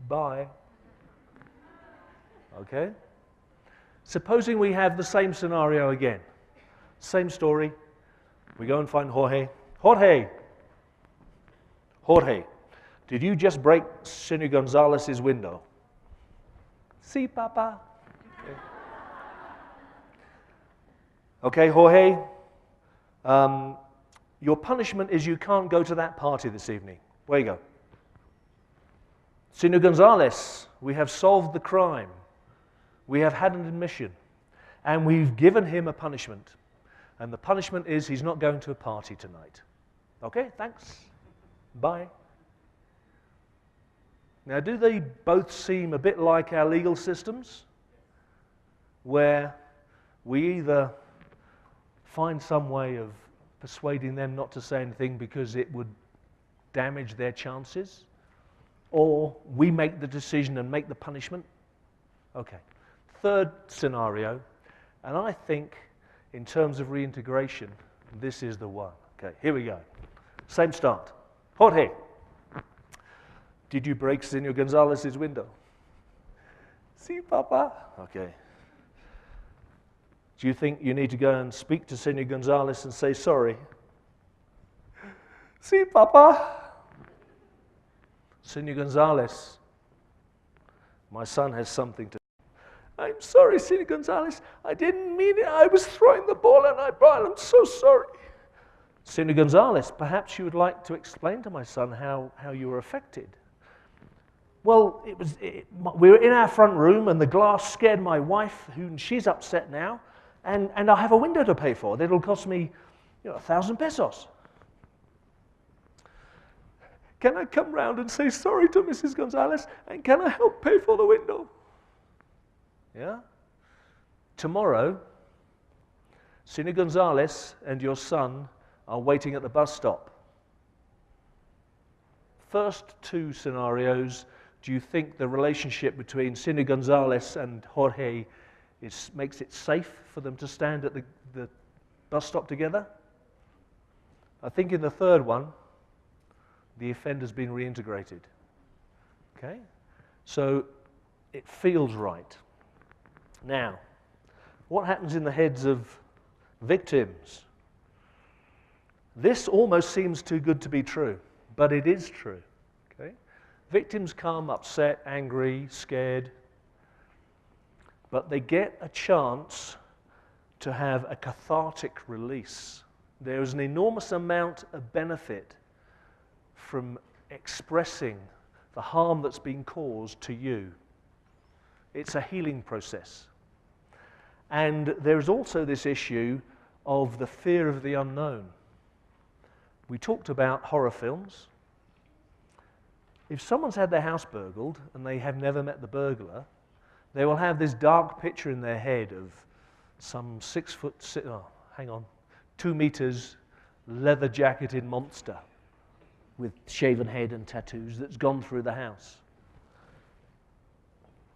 Bye. Okay? Supposing we have the same scenario again. Same story. We go and find Jorge. Jorge, did you just break Senor Gonzalez's window? Sí, Papa. Okay, Jorge. Your punishment is you can't go to that party this evening. Where you go? Senor Gonzalez, we have solved the crime. We have had an admission. And we've given him a punishment. And the punishment is he's not going to a party tonight. Okay, thanks. Bye. Now, do they both seem a bit like our legal systems? Where we either find some way of persuading them not to say anything because it would damage their chances, or we make the decision and make the punishment? Okay. Third scenario, and I think in terms of reintegration, this is the one. Okay, here we go. Same start. Jorge, did you break Senor Gonzalez's window? Sí, Papa. Okay. Do you think you need to go and speak to Senor Gonzalez and say sorry? Sí, Papa. Senor Gonzalez, my son has something to say. I'm sorry, Senor Gonzalez. I didn't mean it. I was throwing the ball and I brought it. I'm so sorry. Senor Gonzalez, perhaps you would like to explain to my son how you were affected. Well, we were in our front room and the glass scared my wife, she's upset now, and I have a window to pay for. It'll cost me 1,000 pesos. Can I come round and say sorry to Mrs. Gonzalez, and can I help pay for the window? Yeah? Tomorrow, Senor Gonzalez and your son are waiting at the bus stop. First two scenarios, do you think the relationship between Senor Gonzalez and Jorge makes it safe for them to stand at the bus stop together? I think in the third one, the offender's been reintegrated. Okay? So it feels right. Now, what happens in the heads of victims? This almost seems too good to be true, but it is true. Okay? Victims come upset, angry, scared, but they get a chance to have a cathartic release. There is an enormous amount of benefit from expressing the harm that's been caused to you. It's a healing process. And there's also this issue of the fear of the unknown. We talked about horror films. If someone's had their house burgled and they have never met the burglar, they will have this dark picture in their head of some 2 meters, leather-jacketed monster. with shaven head and tattoos that's gone through the house.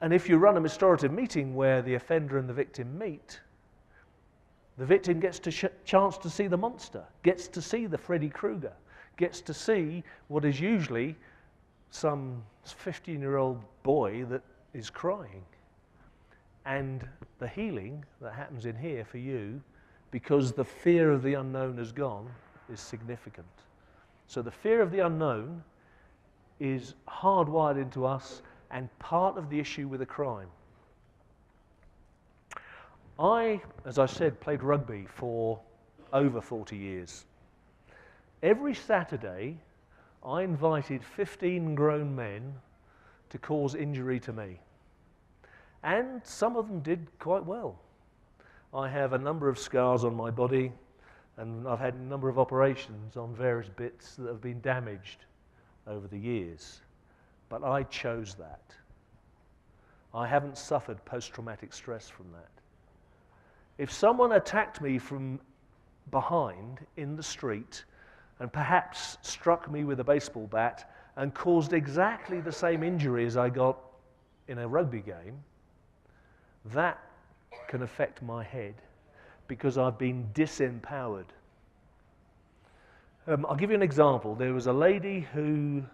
And if you run a restorative meeting where the offender and the victim meet, the victim gets a chance to see the monster, gets to see the Freddy Krueger, gets to see what is usually some 15-year-old boy that is crying. And the healing that happens in here for you, because the fear of the unknown has gone, is significant. So the fear of the unknown is hardwired into us and part of the issue with a crime. I, as I said, played rugby for over 40 years. Every Saturday, I invited 15 grown men to cause injury to me. And some of them did quite well. I have a number of scars on my body, and I've had a number of operations on various bits that have been damaged over the years. But I chose that. I haven't suffered post-traumatic stress from that. If someone attacked me from behind in the street and perhaps struck me with a baseball bat and caused exactly the same injury as I got in a rugby game, that can affect my head because I've been disempowered. I'll give you an example. There was a lady who,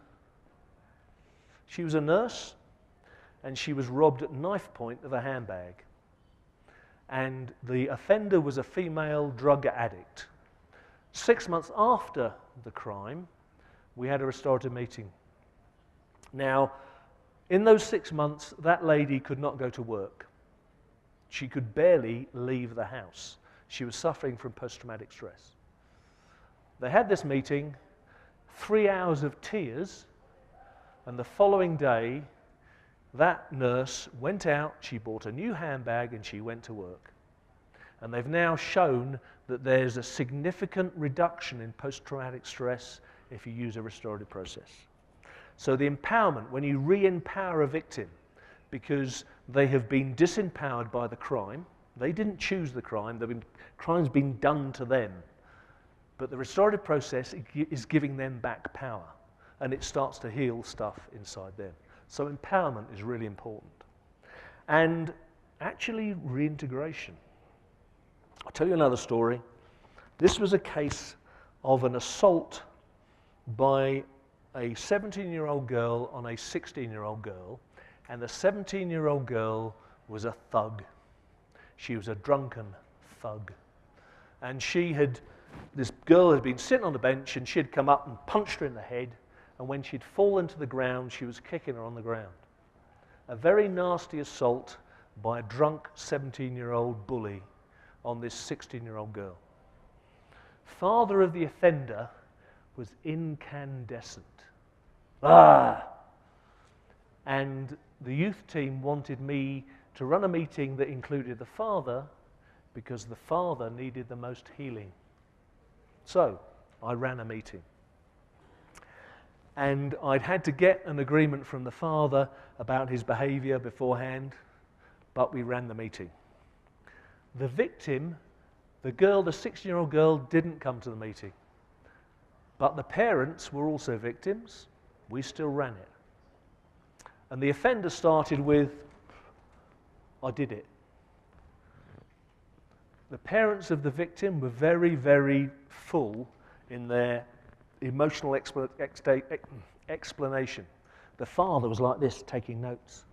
she was a nurse, and she was robbed at knife point of a handbag. And the offender was a female drug addict. 6 months after the crime, we had a restorative meeting. Now, in those 6 months, that lady could not go to work. She could barely leave the house. She was suffering from post-traumatic stress. They had this meeting, 3 hours of tears, and the following day, that nurse went out, she bought a new handbag, and she went to work. And they've now shown that there's a significant reduction in post-traumatic stress if you use a restorative process. So the empowerment, when you re-empower a victim, because they have been disempowered by the crime, they didn't choose the crime, crime's been done to them. But the restorative process is giving them back power, and it starts to heal stuff inside them. So empowerment is really important. And actually reintegration. I'll tell you another story. This was a case of an assault by a 17-year-old girl on a 16-year-old girl, and the 17-year-old girl was a thug. She was a drunken thug. And this girl had been sitting on the bench, and she had come up and punched her in the head, and when she'd fallen to the ground, she was kicking her on the ground. A very nasty assault by a drunk 17-year-old bully on this 16-year-old girl. Father of the offender was incandescent. And the youth team wanted me to run a meeting that included the father because the father needed the most healing. So I ran a meeting. And I'd had to get an agreement from the father about his behavior beforehand, but we ran the meeting. The victim, the girl, the 16-year-old girl, didn't come to the meeting. But the parents were also victims. We still ran it. And the offender started with, I did it. The parents of the victim were very, very full in their emotional explanation. The father was like this, taking notes.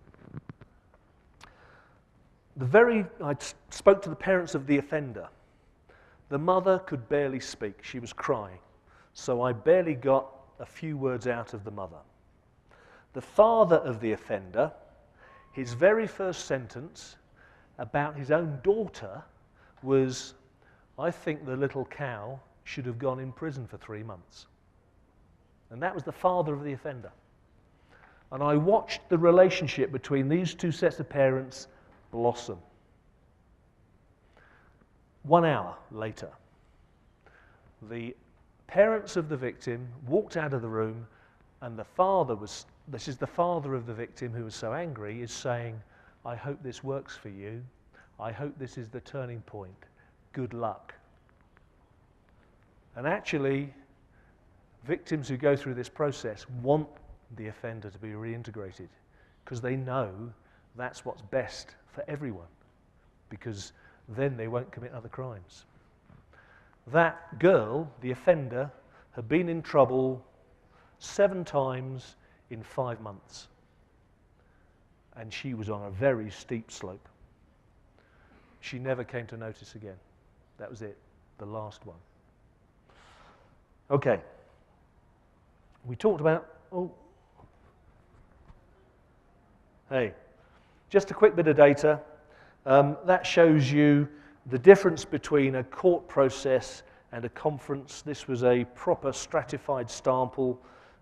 I spoke to the parents of the offender. The mother could barely speak. She was crying. So I barely got a few words out of the mother. The father of the offender, his very first sentence about his own daughter was, I think the little cow should have gone in prison for 3 months. And that was the father of the offender. And I watched the relationship between these two sets of parents blossom. 1 hour later, the parents of the victim walked out of the room, and the father was, this is the father of the victim who was so angry, is saying, I hope this works for you. I hope this is the turning point. Good luck. And actually, victims who go through this process want the offender to be reintegrated because they know that's what's best for everyone, because then they won't commit other crimes. That girl, the offender, had been in trouble 7 times in 5 months. And she was on a very steep slope. She never came to notice again. That was it, the last one. Okay. We talked about, just a quick bit of data. That shows you the difference between a court process and a conference. This was a proper stratified sample,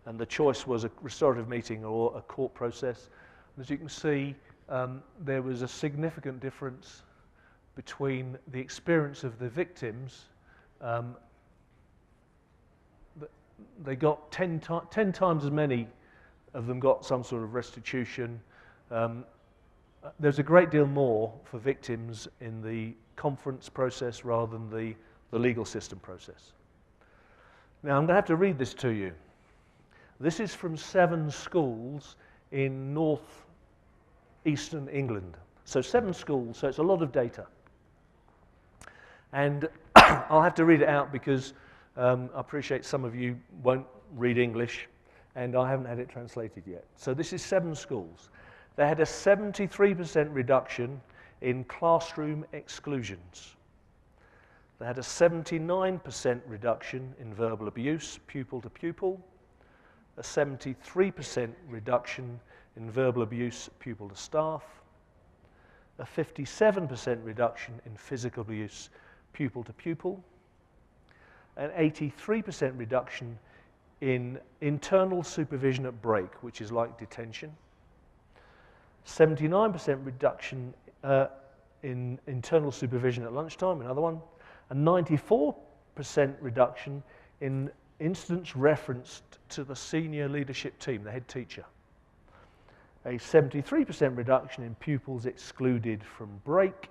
and the choice was a restorative meeting or a court process. As you can see, there was a significant difference between the experience of the victims. They got 10 times as many of them got some sort of restitution. There's a great deal more for victims in the conference process rather than the legal system process. Now, I'm going to have to read this to you. This is from 7 schools in north-eastern England. So 7 schools, so it's a lot of data. And I'll have to read it out because I appreciate some of you won't read English, and I haven't had it translated yet. So this is 7 schools. They had a 73% reduction in classroom exclusions. They had a 79% reduction in verbal abuse, pupil to pupil, a 73% reduction in verbal abuse, pupil to staff, a 57% reduction in physical abuse, pupil to pupil, an 83% reduction in internal supervision at break, which is like detention, 79% reduction in internal supervision at lunchtime, another one, a 94% reduction in incidents referenced to the senior leadership team, the head teacher, a 73% reduction in pupils excluded from break,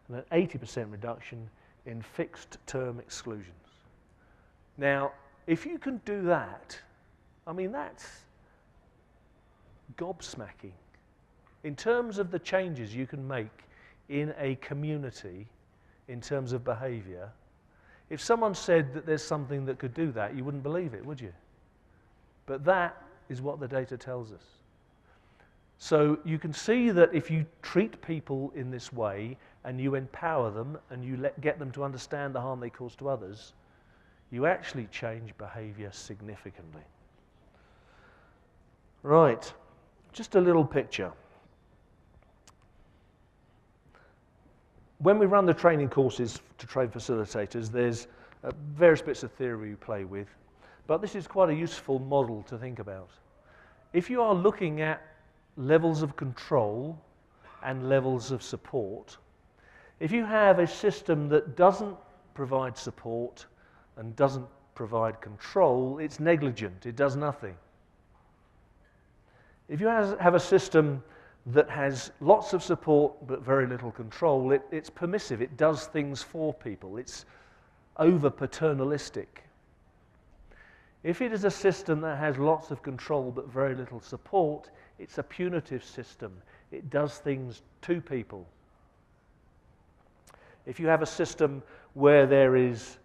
and an 80% reduction in fixed term exclusions. Now, if you can do that, I mean, that's gobsmacking. In terms of the changes you can make in a community in terms of behavior, if someone said that there's something that could do that, you wouldn't believe it, would you? But that is what the data tells us. So you can see that if you treat people in this way and you empower them and you get them to understand the harm they cause to others, you actually change behavior significantly. Right, just a little picture. When we run the training courses to train facilitators, there's various bits of theory we play with, but this is quite a useful model to think about. If you are looking at levels of control and levels of support, if you have a system that doesn't provide support and doesn't provide control, it's negligent, it does nothing. If you have a system that has lots of support but very little control, it's permissive, it does things for people, it's over-paternalistic. If it is a system that has lots of control but very little support, it's a punitive system, it does things to people. If you have a system where there is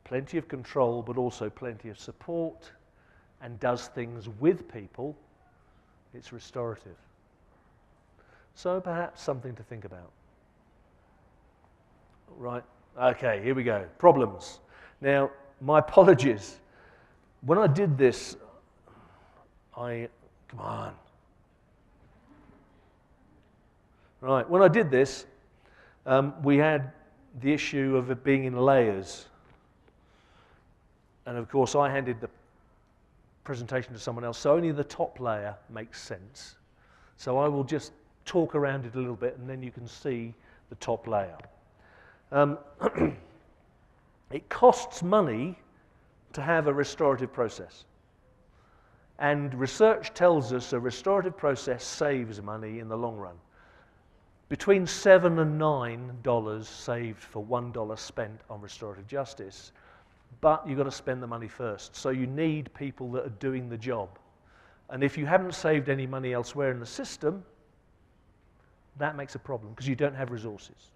plenty of control but also plenty of support and does things with people, it's restorative. So perhaps something to think about. Right, okay, here we go. Problems. Now, my apologies. When I did this, come on. Right, when I did this, we had the issue of it being in layers. And of course, I handed the presentation to someone else, so only the top layer makes sense. So I will just talk around it a little bit, and then you can see the top layer. It costs money to have a restorative process. And research tells us a restorative process saves money in the long run. Between $7 and $9 saved for $1 spent on restorative justice but you've got to spend the money first. So you need people that are doing the job. And if you haven't saved any money elsewhere in the system, that makes a problem because you don't have resources.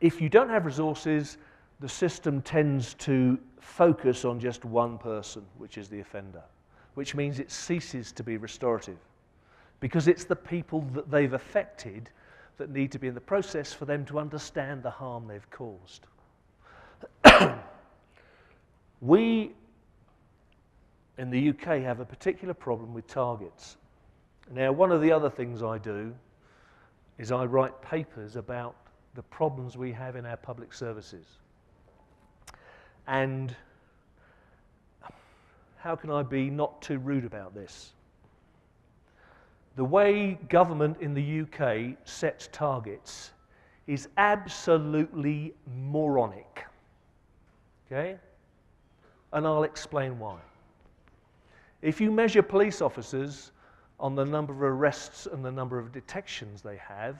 If you don't have resources, the system tends to focus on just one person, which is the offender, which means it ceases to be restorative because it's the people that they've affected that need to be in the process for them to understand the harm they've caused. We, in the UK, have a particular problem with targets. Now, one of the other things I do is I write papers about the problems we have in our public services. And how can I be not too rude about this? The way government in the UK sets targets is absolutely moronic. Okay? And I'll explain why. If you measure police officers on the number of arrests and the number of detections they have,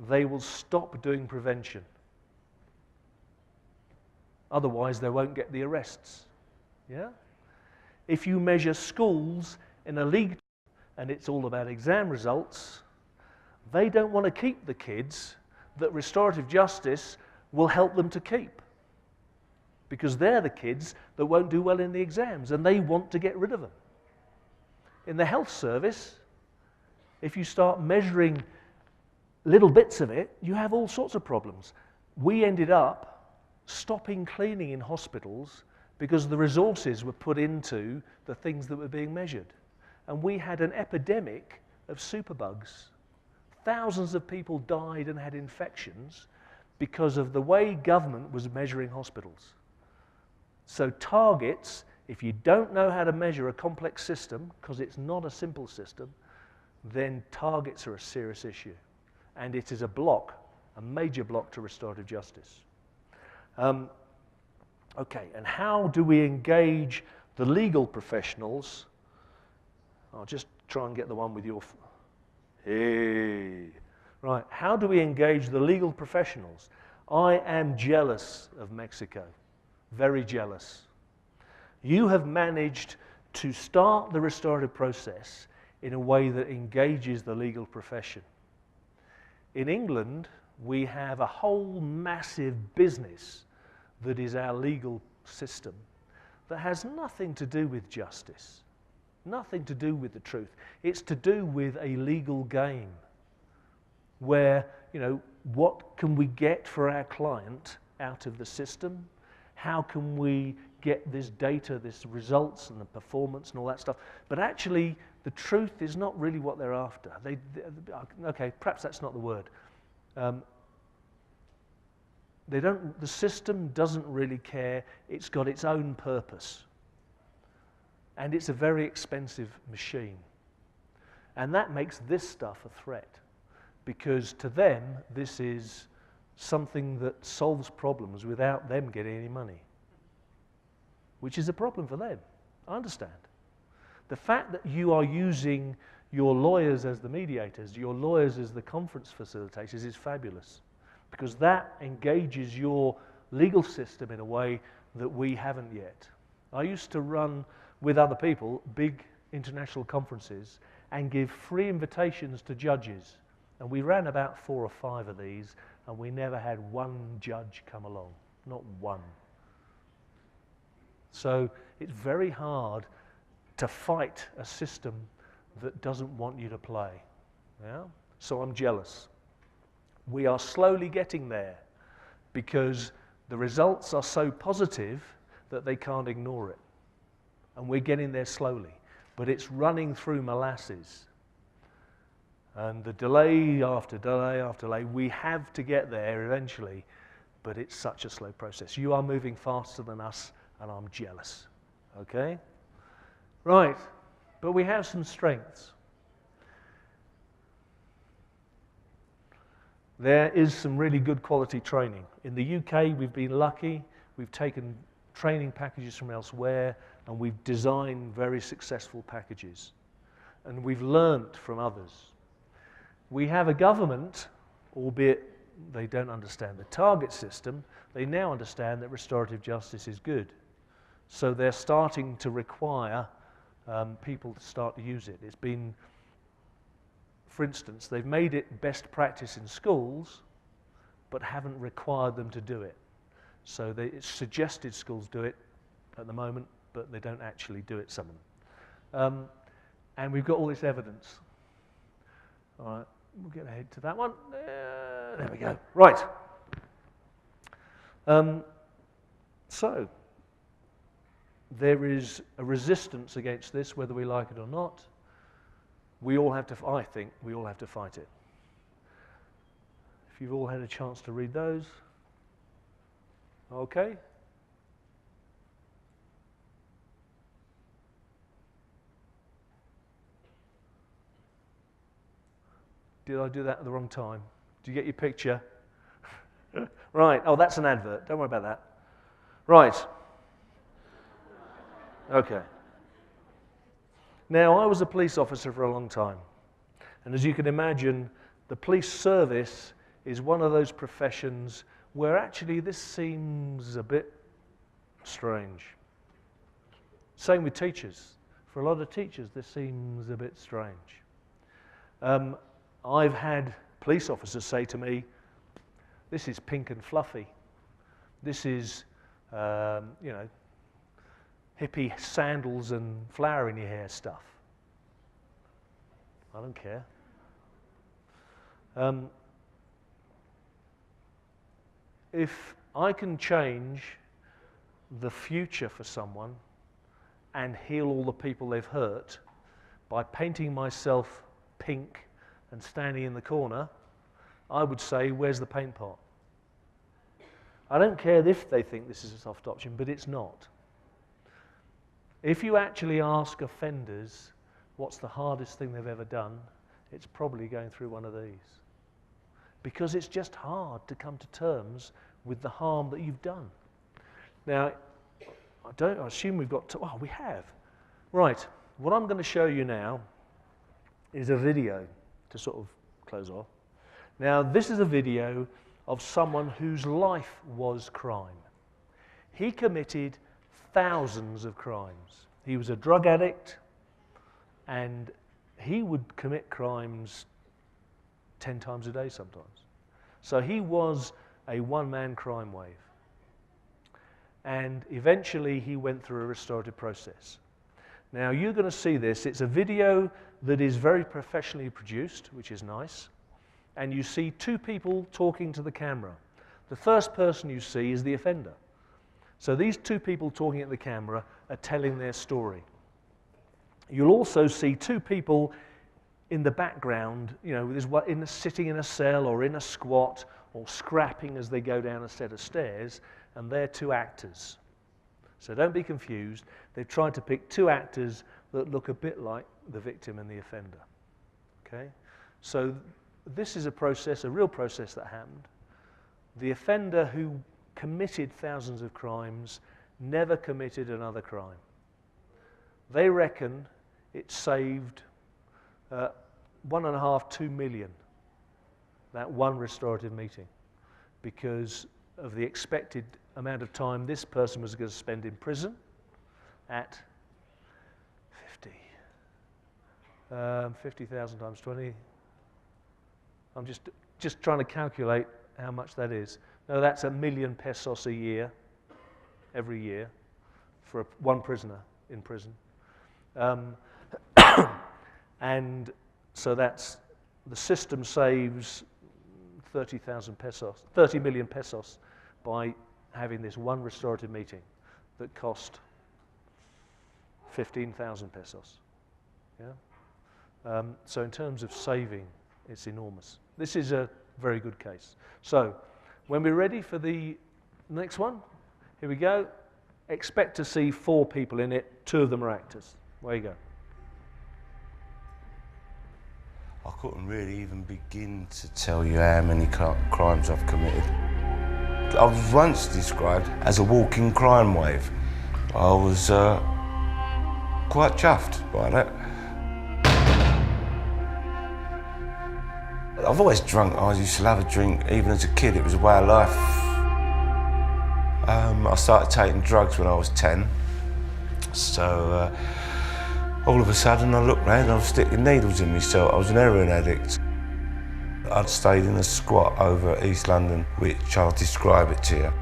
they will stop doing prevention. Otherwise, they won't get the arrests. Yeah? If you measure schools in a league and it's all about exam results, they don't want to keep the kids that restorative justice will help them to keep. Because they're the kids that won't do well in the exams, and they want to get rid of them. In the health service, if you start measuring little bits of it, you have all sorts of problems. We ended up stopping cleaning in hospitals because the resources were put into the things that were being measured. And we had an epidemic of superbugs. Thousands of people died and had infections because of the way government was measuring hospitals. So targets, if you don't know how to measure a complex system, because it's not a simple system, then targets are a serious issue. And it is a block, a major block to restorative justice. Okay, and how do we engage the legal professionals? I'll just try and get the one with your... Hey! Right, how do we engage the legal professionals? I am jealous of Mexico. Very jealous. You have managed to start the restorative process in a way that engages the legal profession. In England, we have a whole massive business that is our legal system that has nothing to do with justice, nothing to do with the truth. It's to do with a legal game where, you know, what can we get for our client out of the system? How can we get this data, this results and the performance and all that stuff? But actually, the truth is not really what they're after. Okay, perhaps that's not the word. The system doesn't really care. It's got its own purpose. And it's a very expensive machine. And that makes this stuff a threat. Because to them, this is something that solves problems without them getting any money. Which is a problem for them. I understand. The fact that you are using your lawyers as the mediators, your lawyers as the conference facilitators is fabulous. Because that engages your legal system in a way that we haven't yet. I used to run with other people big international conferences and give free invitations to judges. And we ran about 4 or 5 of these, and we never had one judge come along. Not one. So it's very hard to fight a system that doesn't want you to play. Yeah? So I'm jealous. We are slowly getting there because the results are so positive that they can't ignore it. And we're getting there slowly. But it's running through molasses. And the delay after delay after delay, we have to get there eventually, but it's such a slow process. You are moving faster than us, and I'm jealous. Okay? Right. But we have some strengths. There is some really good quality training. In the UK, we've been lucky. We've taken training packages from elsewhere, and we've designed very successful packages. And we've learnt from others. We have a government, albeit they don't understand the target system, they now understand that restorative justice is good. So they're starting to require people to start to use it. It's been, for instance, they've made it best practice in schools, but haven't required them to do it. So it's suggested schools do it at the moment, but they don't actually do it, some of them. And we've got all this evidence. All right, we'll get ahead to that one. There we go. Right. So, there is a resistance against this, whether we like it or not. We all have to, I think, we all have to fight it. If you've all had a chance to read those, okay. Did I do that at the wrong time? Do you get your picture? Right, oh, that's an advert. Don't worry about that. Right. Okay. Now, I was a police officer for a long time. And as you can imagine, the police service is one of those professions where actually this seems a bit strange. Same with teachers. For a lot of teachers, this seems a bit strange. I've had police officers say to me, this is pink and fluffy. This is, you know, hippie sandals and flower in your hair stuff. I don't care. If I can change the future for someone and heal all the people they've hurt by painting myself pink and standing in the corner, I would say, where's the paint pot? I don't care if they think this is a soft option, but it's not. If you actually ask offenders what's the hardest thing they've ever done, it's probably going through one of these. Because it's just hard to come to terms with the harm that you've done. Now, I assume we've got to, oh, we have. Right, what I'm going to show you now is a video to sort of close off. Now, this is a video of someone whose life was crime. He committed thousands of crimes. He was a drug addict, and he would commit crimes 10 times a day sometimes. So he was a one-man crime wave. And eventually he went through a restorative process. Now you're going to see this. It's a video that is very professionally produced, which is nice. And you see two people talking to the camera. The first person you see is the offender. So these two people talking at the camera are telling their story. You'll also see two people in the background, you know, sitting in a cell or in a squat or scrapping as they go down a set of stairs, and they're two actors. So don't be confused. They've tried to pick two actors that look a bit like the victim and the offender. Okay? So this is a process, a real process that happened. The offender who committed thousands of crimes never committed another crime. They reckon it saved 1.5, 2 million, that one restorative meeting, because of the expected amount of time this person was going to spend in prison at 50,000 times 20. I'm just trying to calculate how much that is. No, that's 1 million pesos a year, every year, for one prisoner in prison. And so that's, the system saves 30 million pesos by having this one restorative meeting that cost 15,000 pesos. Yeah? So in terms of saving, it's enormous. This is a very good case. So when we're ready for the next one, here we go. Expect to see 4 people in it. 2 of them are actors. There you go. I couldn't really even begin to tell you how many crimes I've committed. I was once described as a walking crime wave. I was quite chuffed by that. I've always drunk. I used to love a drink, even as a kid. It was a way of life. I started taking drugs when I was 10. So all of a sudden I looked round and I was sticking needles in myself. I was an heroin addict. I'd stayed in a squat over East London, which I'll describe it to you.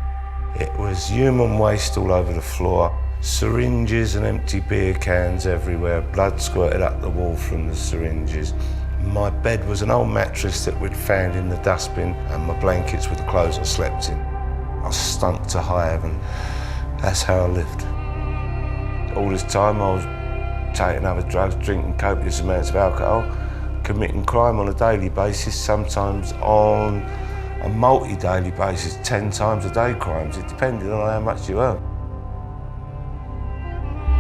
It was human waste all over the floor, syringes and empty beer cans everywhere, blood squirted up the wall from the syringes. My bed was an old mattress that we'd found in the dustbin, and my blankets were the clothes I slept in. I stunk to high heaven. That's how I lived. All this time I was taking other drugs, drinking copious amounts of alcohol, committing crime on a daily basis, sometimes on a multi-daily basis, 10 times a day crimes. It depended on how much you earned.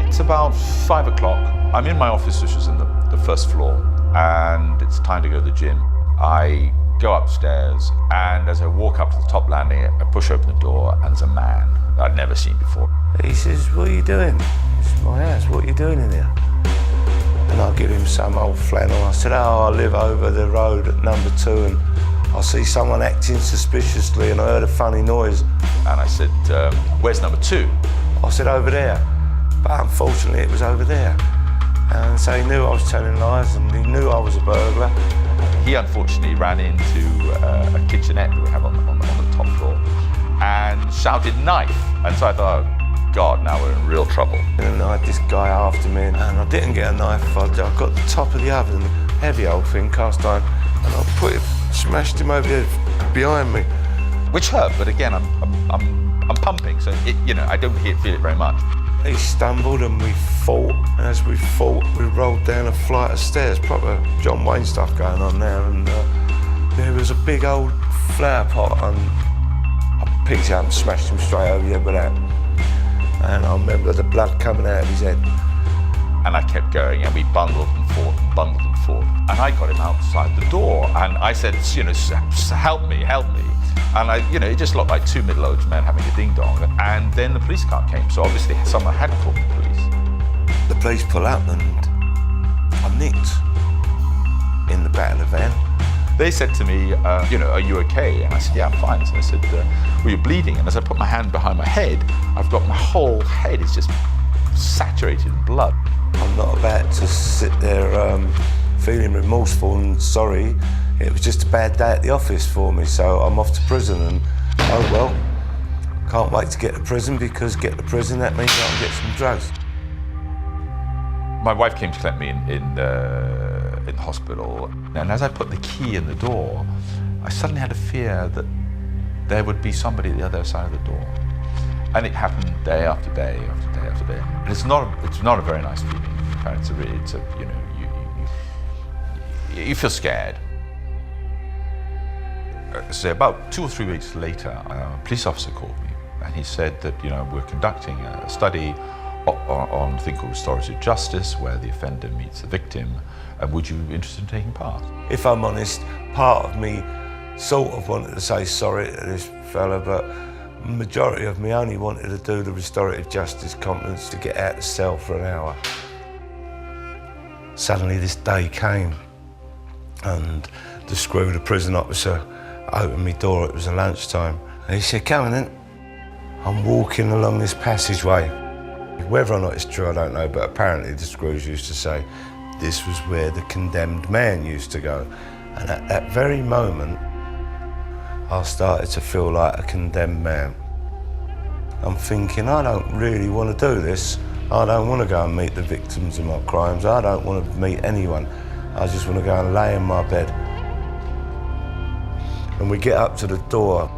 It's about 5 o'clock. I'm in my office, which is in the first floor, and it's time to go to the gym. I go upstairs, and as I walk up to the top landing, I push open the door, and there's a man that I'd never seen before. He says, "What are you doing?" It's my house. "What are you doing in here?" And I give him some old flannel. I said, "Oh, I live over the road at number 2, and I see someone acting suspiciously, and I heard a funny noise." And I said, "Where's number 2? I said, "Over there." But unfortunately, it was over there. And so he knew I was telling lies, and he knew I was a burglar. He unfortunately ran into a kitchenette that we have on the top floor and shouted "knife." And so I thought, oh, God, now we're in real trouble. And I had this guy after me, and I didn't get a knife. I got the top of the oven, heavy old thing, cast iron, and I smashed him over the head behind me. Which hurt, but again, I'm pumping, so I don't feel it very much. He stumbled and we fought, and as we fought, we rolled down a flight of stairs, proper John Wayne stuff going on there, and there was a big old flower pot, and I picked it up and smashed him straight over the head with that. And I remember the blood coming out of his head. And I kept going, and we bundled and fought and bundled and fought. And I got him outside the door, and I said, help me. And it just looked like 2 middle-aged men having a ding-dong. And then the police car came, so obviously someone had called the police. The police pull up, and I'm nicked in the back of the van. They said to me, are you okay? And I said, yeah, I'm fine. And they said, well, you're bleeding. And as I put my hand behind my head, I've got my whole head is just saturated in blood. I'm not about to sit there feeling remorseful and sorry. It was just a bad day at the office for me, so I'm off to prison, and oh well, can't wait to get to prison, because get to prison, that means I can get some drugs. My wife came to collect me in the hospital, and as I put the key in the door, I suddenly had a fear that there would be somebody at the other side of the door. And it happened day after day after day after day. And it's not a very nice feeling. You feel scared. So about 2 or 3 weeks later, a police officer called me, and he said that we're conducting a study on a thing called restorative justice, where the offender meets the victim, and would you be interested in taking part? If I'm honest, part of me sort of wanted to say sorry to this fella, but the majority of me only wanted to do the restorative justice conference to get out of the cell for an hour. Suddenly this day came, and the prison officer opened my door. It was a lunchtime, and he said, "Come on then." I'm walking along this passageway. Whether or not it's true, I don't know, but apparently the screws used to say this was where the condemned man used to go. And at that very moment, I started to feel like a condemned man. I'm thinking, I don't really want to do this. I don't want to go and meet the victims of my crimes. I don't want to meet anyone. I just want to go and lay in my bed. And we get up to the door,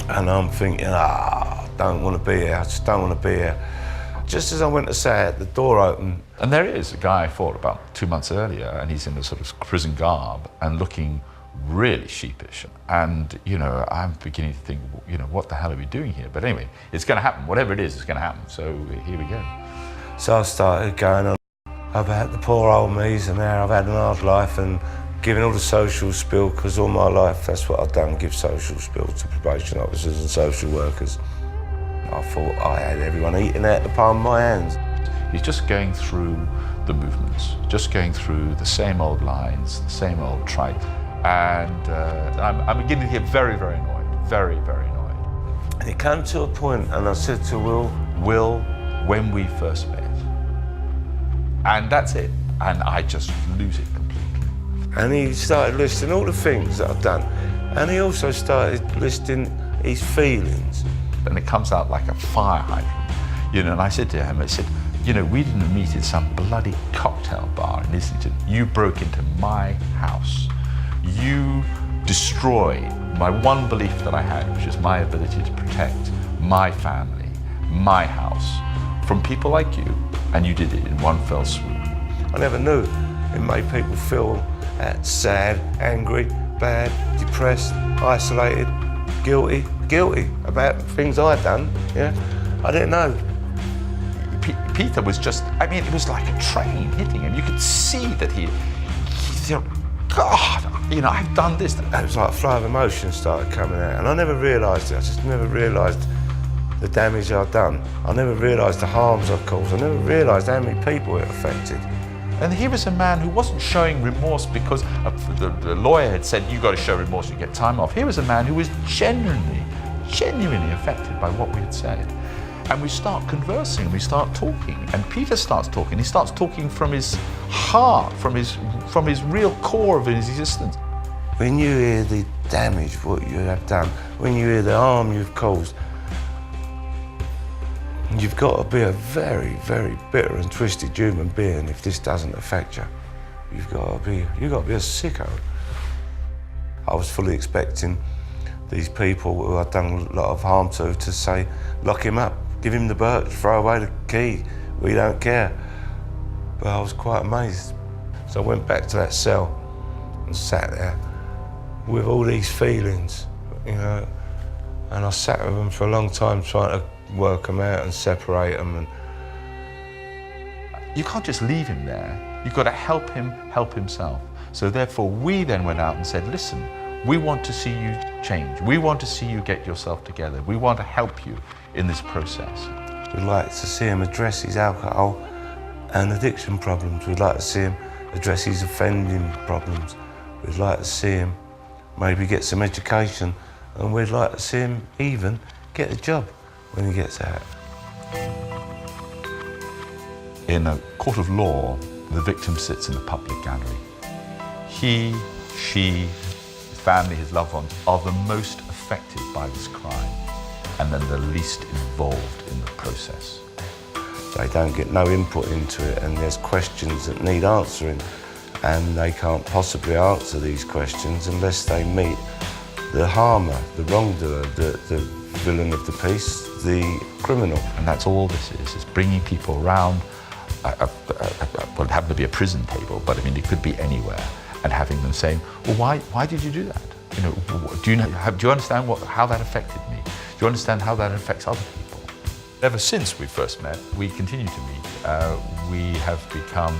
and I'm thinking, I don't want to be here. I just don't want to be here. Just as I went to say it, the door opened. And there is a guy I fought about 2 months earlier, and he's in a sort of prison garb and looking really sheepish. And, I'm beginning to think, what the hell are we doing here? But anyway, it's going to happen. Whatever it is, it's going to happen. So here we go. So I started going on about the poor old me's and how I've had an hard life, and giving all the social spiel, because all my life that's what I've done, give social spiel to probation officers and social workers. I thought I had everyone eating out the palm of my hands. He's just going through the movements, just going through the same old lines, the same old trite. And I'm beginning to get very, very annoyed, very, very annoyed. And it came to a point, and I said to Will, when we first met. And that's it. And I just lose it completely. and he started listing all the things that I've done. And he also started listing his feelings. And it comes out like a fire hydrant, you know. And I said to him, I said, you know, we didn't meet at some bloody cocktail bar in Islington. You broke into my house. You destroyed my one belief that I had, which was my ability to protect my family, my house, from people like you, and you did it in one fell swoop. I never knew it made people feel sad, angry, bad, depressed, isolated, guilty about things I'd done, yeah? I didn't know. Peter was just, I mean, it was like a train hitting him. You could see that he thought, God, you know, I've done this. It was like a flow of emotion started coming out, and I never realised it. I just never realised the damage I'd done. I never realised the harms I'd caused. I never realised how many people it affected. And he was a man who wasn't showing remorse because the lawyer had said, you got to show remorse, you get time off. He was a man who was genuinely affected by what we had said. And we start conversing, we start talking, and Peter starts talking. He starts talking from his heart, from his real core of his existence. When you hear the damage, what you have done, when you hear the harm you've caused, you've got to be a very, very bitter and twisted human being if this doesn't affect you. You've got to be a sicko. I was fully expecting these people who I'd done a lot of harm to say, lock him up, give him the birch, throw away the key, we don't care. But I was quite amazed. So I went back to that cell and sat there with all these feelings, you know, and I sat with them for a long time trying to work them out and separate them. And you can't just leave him there. You've got to help him help himself. So therefore, we then went out and said, listen, we want to see you change. We want to see you get yourself together. We want to help you in this process. We'd like to see him address his alcohol and addiction problems. We'd like to see him address his offending problems. We'd like to see him maybe get some education, and we'd like to see him even get a job when he gets out. In a court of law, the victim sits in the public gallery. He, she, his family, his loved ones are the most affected by this crime, and then the least involved in the process. They don't get no input into it, and there's questions that need answering, and they can't possibly answer these questions unless they meet the harmer, the wrongdoer, the villain of the piece, the criminal. And that's all this is bringing people around, well, it happened to be a prison table, but I mean, it could be anywhere, and having them saying, well, why did you do that? You know, do you understand how that affected me? Do you understand how that affects other people? Ever since we first met, we continue to meet. We have become,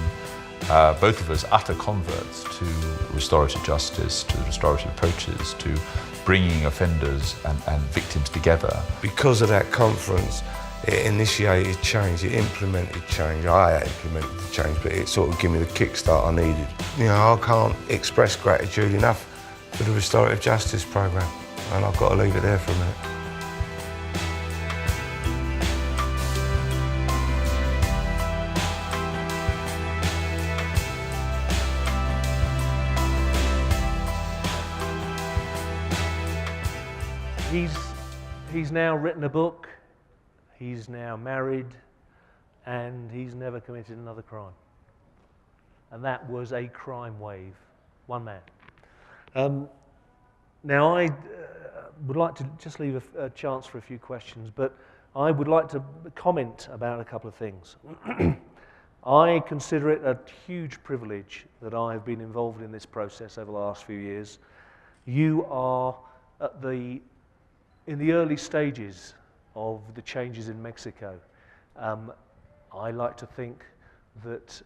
both of us, utter converts to restorative justice, to restorative approaches, to bringing offenders and victims together. Because of that conference, it initiated change, it implemented change. I implemented the change, but it sort of gave me the kickstart I needed. You know, I can't express gratitude enough for the restorative justice program, and I've got to leave it there for a minute. He's now written a book, he's now married, and he's never committed another crime. And that was a crime wave, one man. Now I would like to just leave a chance for a few questions, but I would like to comment about a couple of things. I consider it a huge privilege that I have been involved in this process over the last few years. You are in the early stages of the changes in Mexico. I like to think that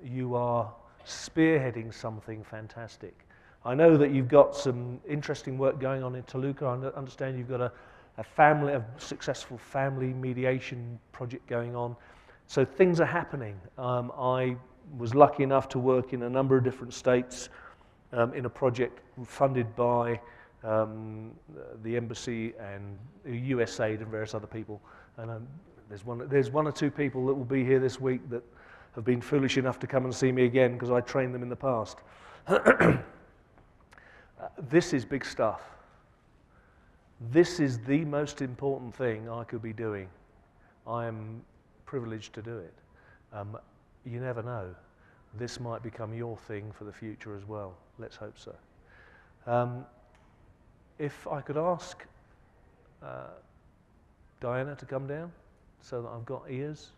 you are spearheading something fantastic. I know that you've got some interesting work going on in Toluca. I understand you've got a successful family mediation project going on. So things are happening. I was lucky enough to work in a number of different states in a project funded by the embassy and USAID and various other people. And there's one or two people that will be here this week that have been foolish enough to come and see me again because I trained them in the past. This is big stuff. This is the most important thing I could be doing. I am privileged to do it. You never know. This might become your thing for the future as well. Let's hope so. If I could ask Diana to come down so that I've got ears.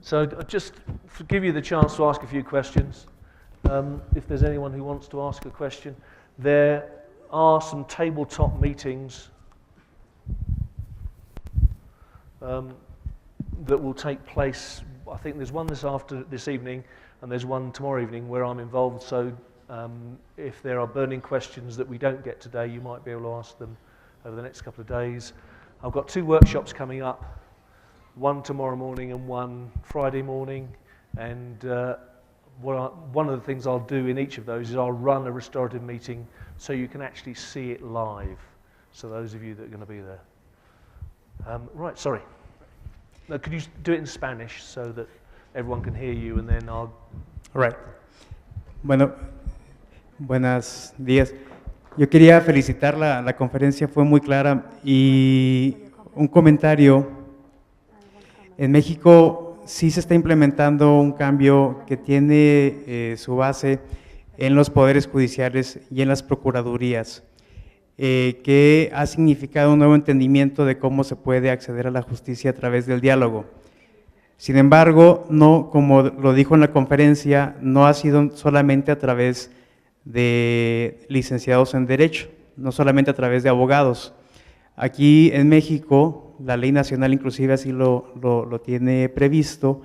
So just to give you the chance to ask a few questions, if there's anyone who wants to ask a question. There are some tabletop meetings that will take place. I think there's one this evening and there's one tomorrow evening where I'm involved, so if there are burning questions that we don't get today, you might be able to ask them over the next couple of days. I've got 2 workshops coming up, one tomorrow morning and one Friday morning, and one of the things I'll do in each of those is I'll run a restorative meeting so you can actually see it live, so those of you that are going to be there. Right, sorry. No, could you do it in Spanish so that everyone can hear you, and then I'll... All right. Bueno, buenos días. Yo quería felicitar la conferencia, fue muy clara, y un comentario. En México sí se está implementando un cambio que tiene su base en los poderes judiciales y en las procuradurías, que ha significado un nuevo entendimiento de cómo se puede acceder a la justicia a través del diálogo. Sin embargo, no, como lo dijo en la conferencia, no ha sido solamente a través de licenciados en Derecho, no solamente a través de abogados. Aquí en México, la ley nacional inclusive así lo tiene previsto,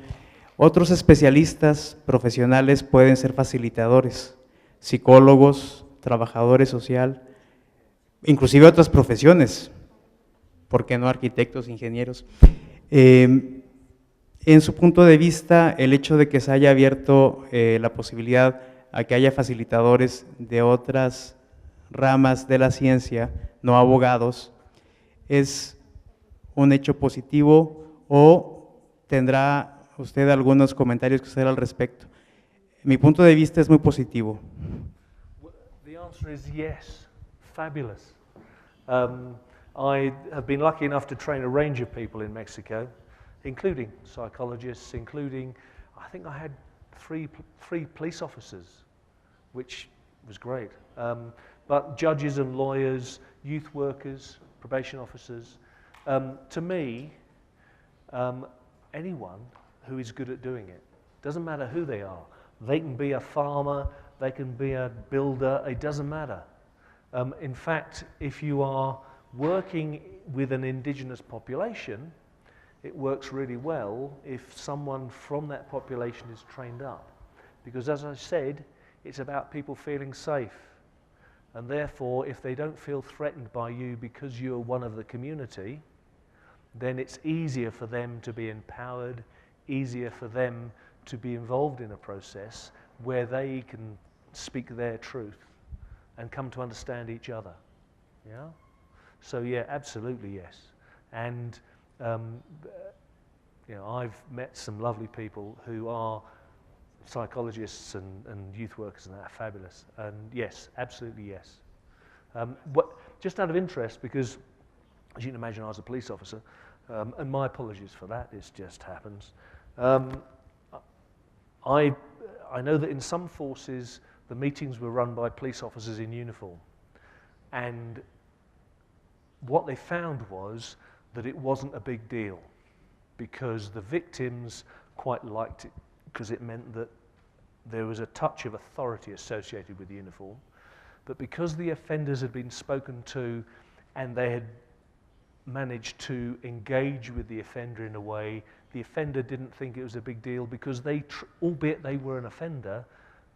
otros especialistas profesionales pueden ser facilitadores, psicólogos, trabajadores social, inclusive otras profesiones, ¿por qué no arquitectos, ingenieros? En su punto de vista, el hecho de que se haya abierto la posibilidad a que haya facilitadores de otras ramas de la ciencia, no abogados, ¿es un hecho positivo o tendrá usted algunos comentarios que hacer al respecto? Mi punto de vista es muy positivo. The answer is yes. Fabulous. I have been lucky enough to train a range of people in Mexico, including psychologists, including, I think I had three police officers, which was great. But judges and lawyers, youth workers, probation officers. To me, anyone who is good at doing it, doesn't matter who they are. They can be a farmer, they can be a builder, it doesn't matter. In fact, if you are working with an indigenous population, it works really well if someone from that population is trained up. Because as I said, it's about people feeling safe. And therefore, if they don't feel threatened by you because you're one of the community, then it's easier for them to be empowered, easier for them to be involved in a process where they can speak their truth and come to understand each other. Yeah? So yeah, absolutely yes. And you know, I've met some lovely people who are psychologists and youth workers, and they're fabulous. And yes, absolutely yes. Just out of interest, because as you can imagine, I was a police officer, and my apologies for that, it just happens. I know that in some forces, the meetings were run by police officers in uniform. And what they found was that it wasn't a big deal, because the victims quite liked it, because it meant that there was a touch of authority associated with the uniform. But because the offenders had been spoken to and they had managed to engage with the offender in a way, the offender didn't think it was a big deal, because they, albeit they were an offender,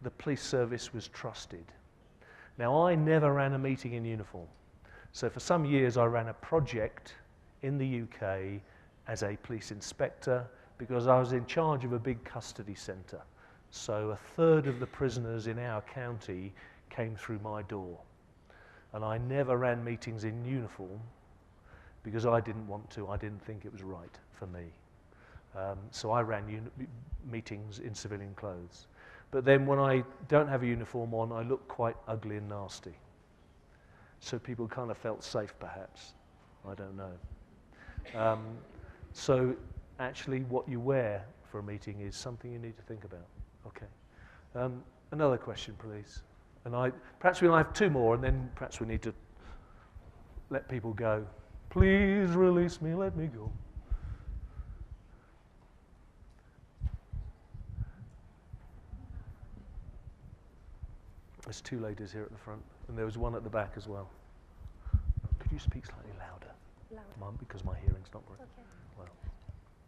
the police service was trusted. Now, I never ran a meeting in uniform, So for some years I ran a project in the UK as a police inspector because I was in charge of a big custody centre. So a third of the prisoners in our county came through my door. And I never ran meetings in uniform because I didn't want to. I didn't think it was right for me. So I ran meetings in civilian clothes. But then when I don't have a uniform on, I look quite ugly and nasty. So people kind of felt safe, perhaps. I don't know. So actually what you wear for a meeting is something you need to think about. Okay. Another question, please. And perhaps we'll have two more, and then perhaps we need to let people go. Please release me, let me go. There's two ladies here at the front, and there was one at the back as well. Could you speak slightly louder? Mom, because my hearing's not great. Okay. Well.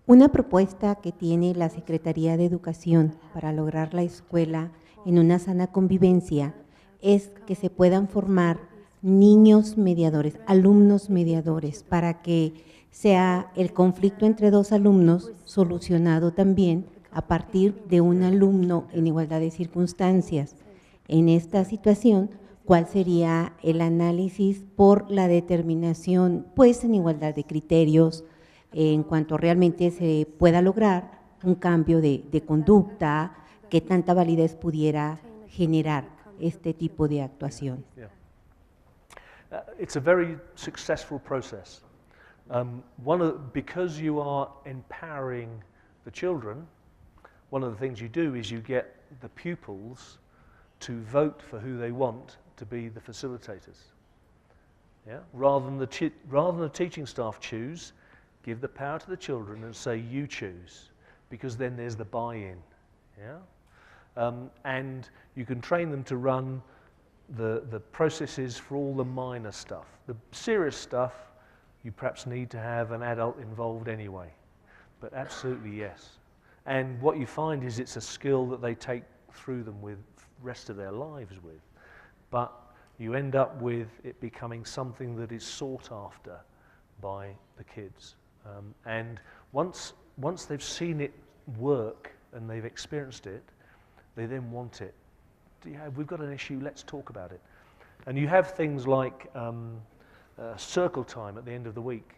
Una propuesta que tiene la Secretaría de Educación para lograr la escuela en una sana convivencia es que se puedan formar niños mediadores, alumnos mediadores, para que sea el conflicto entre dos alumnos solucionado también a partir de un alumno en igualdad de circunstancias. En esta situación, ¿cuál sería el análisis por la determinación, pues en igualdad de criterios, en cuanto realmente se pueda lograr un cambio de conducta, qué tanta validez pudiera generar este tipo de actuación? Yeah. It's a very successful process. Because you are empowering the children, one of the things you do is you get the pupils to vote for who they want to be the facilitators. Yeah? Rather than the teaching staff choose, give the power to the children and say you choose, because then there's the buy-in. Yeah? And you can train them to run the processes for all the minor stuff. The serious stuff, you perhaps need to have an adult involved anyway. But absolutely yes. And what you find is it's a skill that they take through them with the rest of their lives with. But you end up with it becoming something that is sought after by the kids. And once they've seen it work and they've experienced it, they then want it. Yeah, we've got an issue, let's talk about it. And you have things like circle time at the end of the week,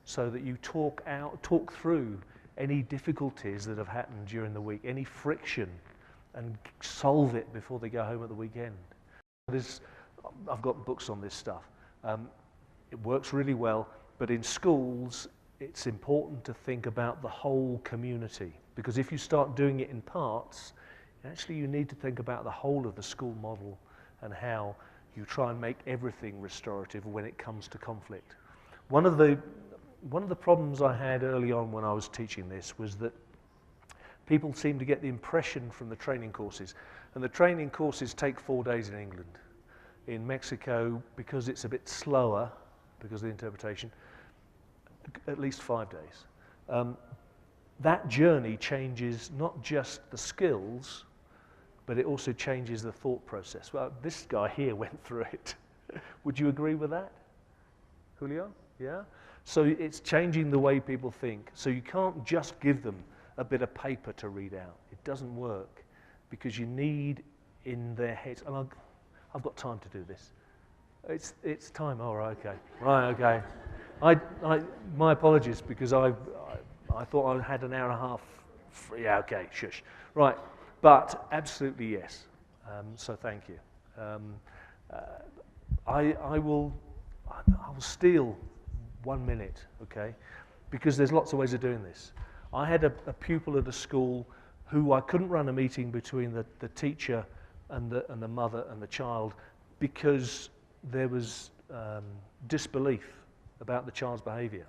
so that you talk through any difficulties that have happened during the week, any friction, and solve it before they go home at the weekend. I've got books on this stuff. It works really well, but in schools, it's important to think about the whole community, because if you start doing it in parts, actually you need to think about the whole of the school model and how you try and make everything restorative when it comes to conflict. One of the problems I had early on when I was teaching this was that people seem to get the impression from the training courses, and the training courses take 4 days in England. In Mexico, because it's a bit slower, because of the interpretation, at least 5 days. That journey changes not just the skills, but it also changes the thought process. Well, this guy here went through it. Would you agree with that, Julio? Yeah? So it's changing the way people think. So you can't just give them a bit of paper to read out. It doesn't work, because you need in their heads, and I've got time to do this. It's time, all right, okay. Right, okay. My apologies, because I thought I had an hour and a half free. Yeah, okay, shush. Right, but absolutely yes. So thank you. I will steal 1 minute, okay? Because there's lots of ways of doing this. I had a pupil at a school who I couldn't run a meeting between the teacher and the mother and the child, because there was disbelief about the child's behaviour.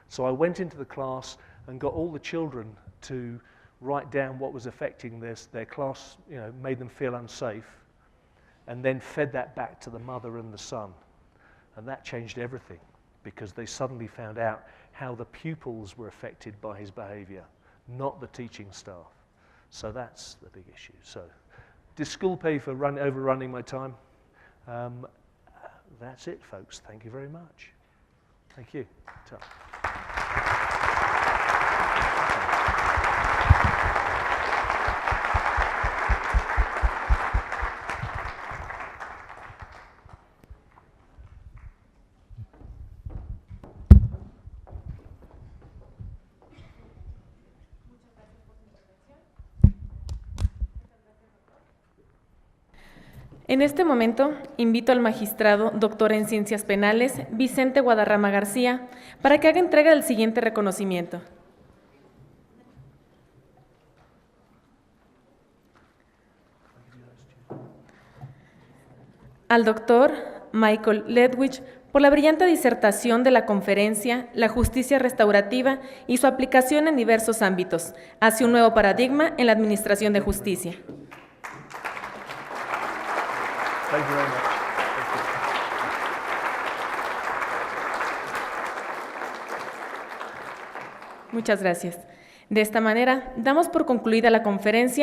So I went into the class and got all the children to write down what was affecting their class, made them feel unsafe, and then fed that back to the mother and the son. And that changed everything, because they suddenly found out how the pupils were affected by his behaviour, not the teaching staff. So that's the big issue. So, does school pay for overrunning my time? That's it, folks. Thank you very much. Thank you. En este momento, invito al magistrado, doctor en Ciencias Penales, Vicente Guadarrama García, para que haga entrega del siguiente reconocimiento. Al doctor Michael Ledwige, por la brillante disertación de la conferencia La Justicia Restaurativa y su aplicación en diversos ámbitos, hacia un nuevo paradigma en la administración de justicia. Thank you very much. Muchas gracias. De esta manera, damos por concluida la conferencia.